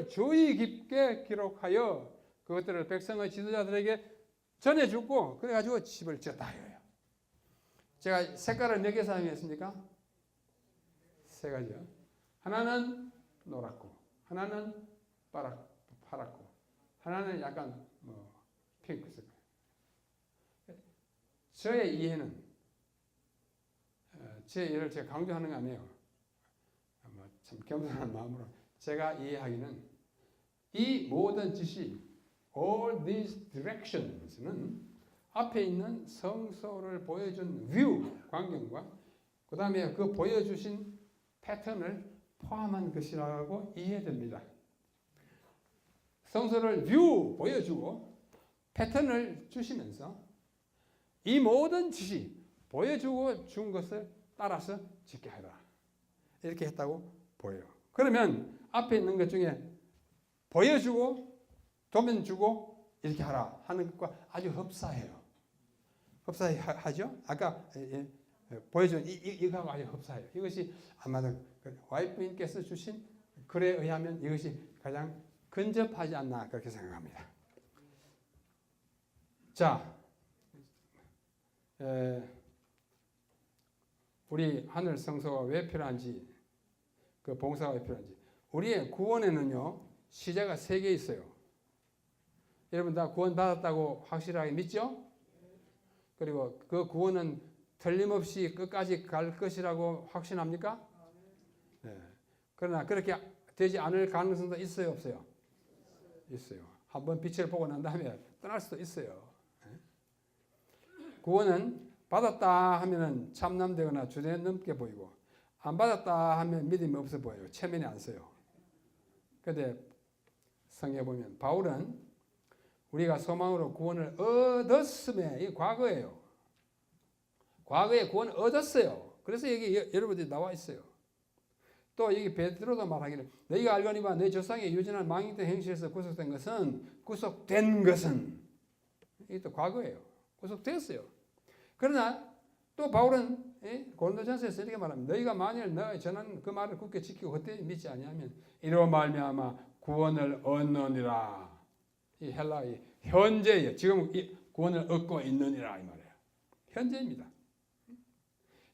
주의 깊게 기록하여 그것들을 백성의 지도자들에게 전해주고 그래가지고 집을 지었다 이거예요. 제가 색깔을 몇 개 사용했습니까? 3가지요. 하나는 노랗고, 하나는 파랗고, 하나는 약간 핑크색. 저의 이해는 제 이해를 제가 강조하는 거 아니에요. 참 겸손한 마음으로 제가 이해하기는 이 모든 지시, all these directions는 앞에 있는 성소를 보여준 뷰, 광경과 그 다음에 그 보여주신 패턴을 포함한 것이라고 이해됩니다. 성소를 뷰 보여주고 패턴을 주시면서 이 모든 지시 보여주고 준 것을 따라서 짓게 하라. 이렇게 했다고 보여요. 그러면 앞에 있는 것 중에 보여주고 도면 주고 이렇게 하라 하는 것과 아주 흡사해요. 흡사하죠? 아까 보여준 이거하고 아주 흡사해요. 이것이 아마도 와이프님께서 주신 글에 의하면 이것이 가장 근접하지 않나 그렇게 생각합니다. 자, 우리 하늘 성소가 왜 필요한지, 그 봉사가 왜 필요한지. 우리의 구원에는요 시제가 3개 있어요. 여러분 다 구원 받았다고 확실하게 믿죠? 그리고 그 구원은 틀림없이 끝까지 갈 것이라고 확신합니까? 네. 그러나 그렇게 되지 않을 가능성도 있어요, 없어요? 있어요. 한번 빛을 보고 난 다음에 떠날 수도 있어요. 네. 구원은 받았다 하면은 참남되거나 주제넘게 보이고 안 받았다 하면 믿음이 없어 보여요. 체면이 안 서요. 그런데 성경에 보면 바울은 우리가 소망으로 구원을 얻었음에 이 과거예요. 과거에 구원을 얻었어요. 그래서 여기 여러분들이 나와 있어요. 또 여기 베드로도 말하기를 너희가 알거니와 내 조상의 유전한 망령된 행실에서 구속된 것은 이게 또 과거예요. 구속됐어요. 그러나 또 바울은 고린도전서에서 이렇게 말합니다. 너희가 만일 너의 전한 그 말을 굳게 지키고 헛되이 믿지 아니하면 이로 말미암아 구원을 얻느니라. 이 헬라의 현재예요. 지금 이 구원을 얻고 있느니라 이 말이에요. 현재입니다.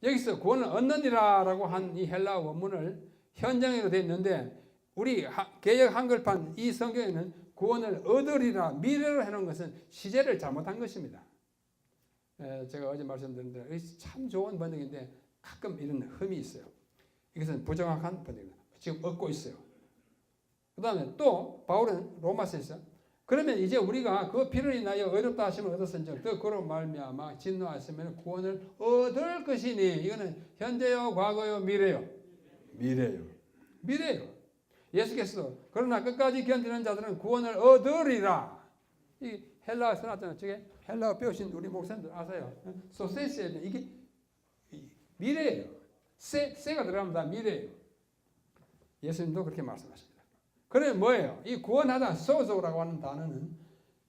여기서 구원을 얻느니라라고 한 이 헬라 원문을 현장으로 되어 있는데 우리 개역 한글판 이 성경에는 구원을 얻으리라 미래로 해놓은 것은 시제를 잘못한 것입니다. 제가 어제 말씀드린 대로 참 좋은 번역인데 가끔 이런 흠이 있어요. 이것은 부정확한 번역입니다. 지금 얻고 있어요. 그 다음에 또 바울은 로마서에서 그러면 이제 우리가 그 피를 인하여 의롭다 하심을 얻었은즉 더 그로 말미암아 진노하시면 구원을 얻을 것이니 이거는 현재요 과거요 미래요. 미래요. 예수께서도 그러나 끝까지 견디는 자들은 구원을 얻으리라. 이 헬라어 써놨잖아요. 저게 헬라어 배우신 우리 목사님들 아세요? 소세스에는 이게 미래예요. 세가 들어가면 다 미래예요. 예수님도 그렇게 말씀하십니다. 그러면 뭐예요? 이 구원하다 소조라고 하는 단어는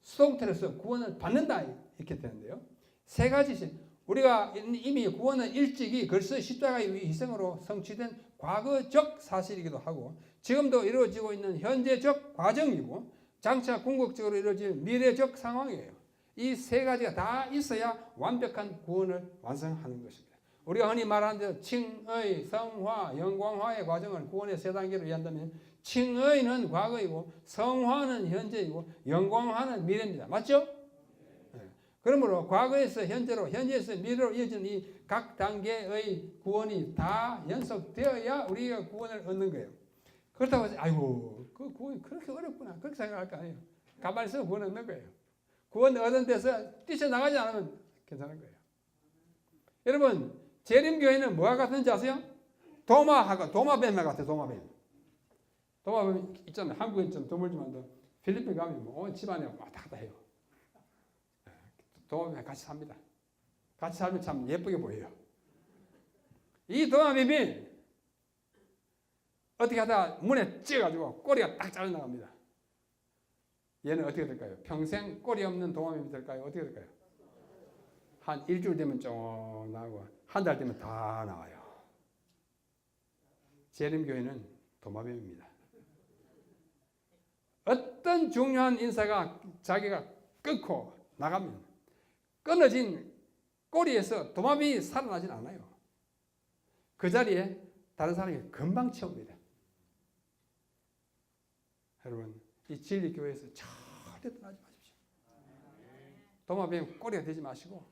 수동태로서 구원을 받는다 이렇게 되는데요. 세 가지씩 우리가 이미 구원은 일찍이 그리스도의 십자가의 희생으로 성취된 과거적 사실이기도 하고 지금도 이루어지고 있는 현재적 과정이고 장차 궁극적으로 이루어질 미래적 상황이에요. 이 세 가지가 다 있어야 완벽한 구원을 완성하는 것입니다. 우리가 흔히 말하는 대로 칭의, 성화, 영광화의 과정을 구원의 세 단계로 이해한다면 칭의는 과거이고 성화는 현재이고 영광화는 미래입니다. 맞죠? 네. 그러므로 과거에서 현재로 현재에서 미래로 이어지는 이 각 단계의 구원이 다 연속되어야 우리가 구원을 얻는 거예요. 그렇다고 해서 아이고 그 구원이 그렇게 어렵구나 그렇게 생각할 거 아니에요. 가만히 있으면 구원 얻는 거예요. 구원 얻은 데서 뛰쳐나가지 않으면 괜찮은 거예요. 여러분 재림교회는 뭐와 같은지 아세요? 도마뱀과 같아요. 도마뱀 있잖아요. 한국에 좀 드물지만 필리핀 가면 온 집안에 왔다 갔다 해요. 도마뱀 같이 삽니다. 같이 살면 참 예쁘게 보여요. 이 도마뱀이 어떻게 하다가 문에 찌어가지고 꼬리가 딱 잘려나갑니다. 얘는 어떻게 될까요? 평생 꼬리 없는 도마뱀이 될까요? 어떻게 될까요? 한 일주일 되면 쭉 나오고 한 달 되면 다 나와요. 재림교회는 도마뱀입니다. 어떤 중요한 인사가 자기가 끊고 나가면 끊어진 꼬리에서 도마뱀이 살아나진 않아요. 그 자리에 다른 사람이 금방 채웁니다. 여러분 이 진리교회에서 절대 떠나지 마십시오. 도마뱀 꼬리가 되지 마시고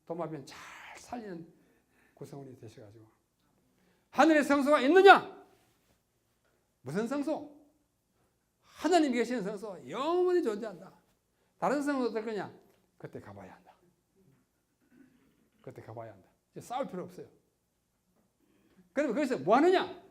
도마뱀 잘 살리는 구성원이 되셔가지고 하늘의 성소가 있느냐? 무슨 성소? 하나님이 계시는 성소 영원히 존재한다. 다른 성소 어떨 거냐? 그때 가봐야 한다. 이제 싸울 필요 없어요. 그러면 거기서 뭐 하느냐?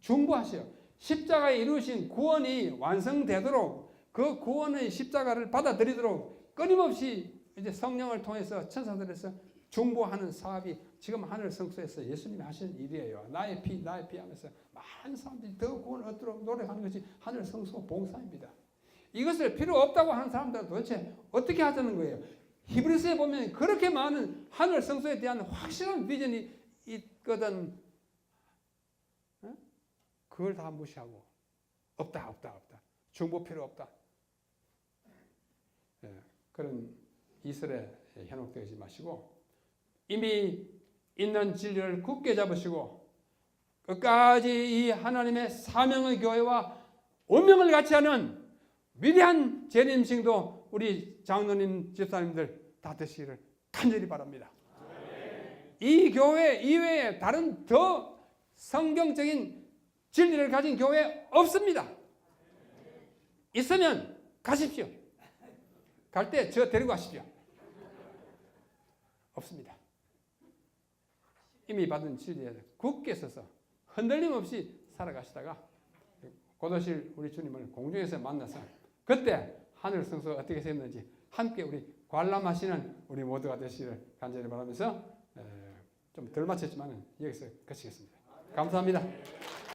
중보하시오. 십자가에 이루신 구원이 완성되도록 그 구원의 십자가를 받아들이도록 끊임없이 이제 성령을 통해서 천사들에서 중보하는 사업이 지금 하늘 성소에서 예수님이 하시는 일이에요. 나의 피 하면서 많은 사람들이 더 구원을 얻도록 노력하는 것이 하늘 성소 봉사입니다. 이것을 필요 없다고 하는 사람들은 도대체 어떻게 하자는 거예요? 히브리서에 보면 그렇게 많은 하늘 성소에 대한 확실한 비전이 있거든. 그걸 다 무시하고 없다. 중보 필요 없다. 그런 이설에 현혹되지 마시고 이미 있는 진리를 굳게 잡으시고 끝까지 이 하나님의 사명의 교회와 운명을 같이 하는 위대한 재림식도 우리 장로님, 집사님들 다 되시기를 간절히 바랍니다. 이 교회 이외에 다른 더 성경적인 진리를 가진 교회 없습니다. 있으면 가십시오. 갈 때 저 데리고 가십시오. 없습니다. 이미 받은 진리에 굳게 서서 흔들림 없이 살아가시다가 곧 오실 우리 주님을 공중에서 만나서 그때 하늘 성소가 어떻게 생겼는지 함께 우리 관람하시는 우리 모두가 되시기를 간절히 바라면서 좀 덜 마쳤지만 여기서 그치겠습니다. 감사합니다.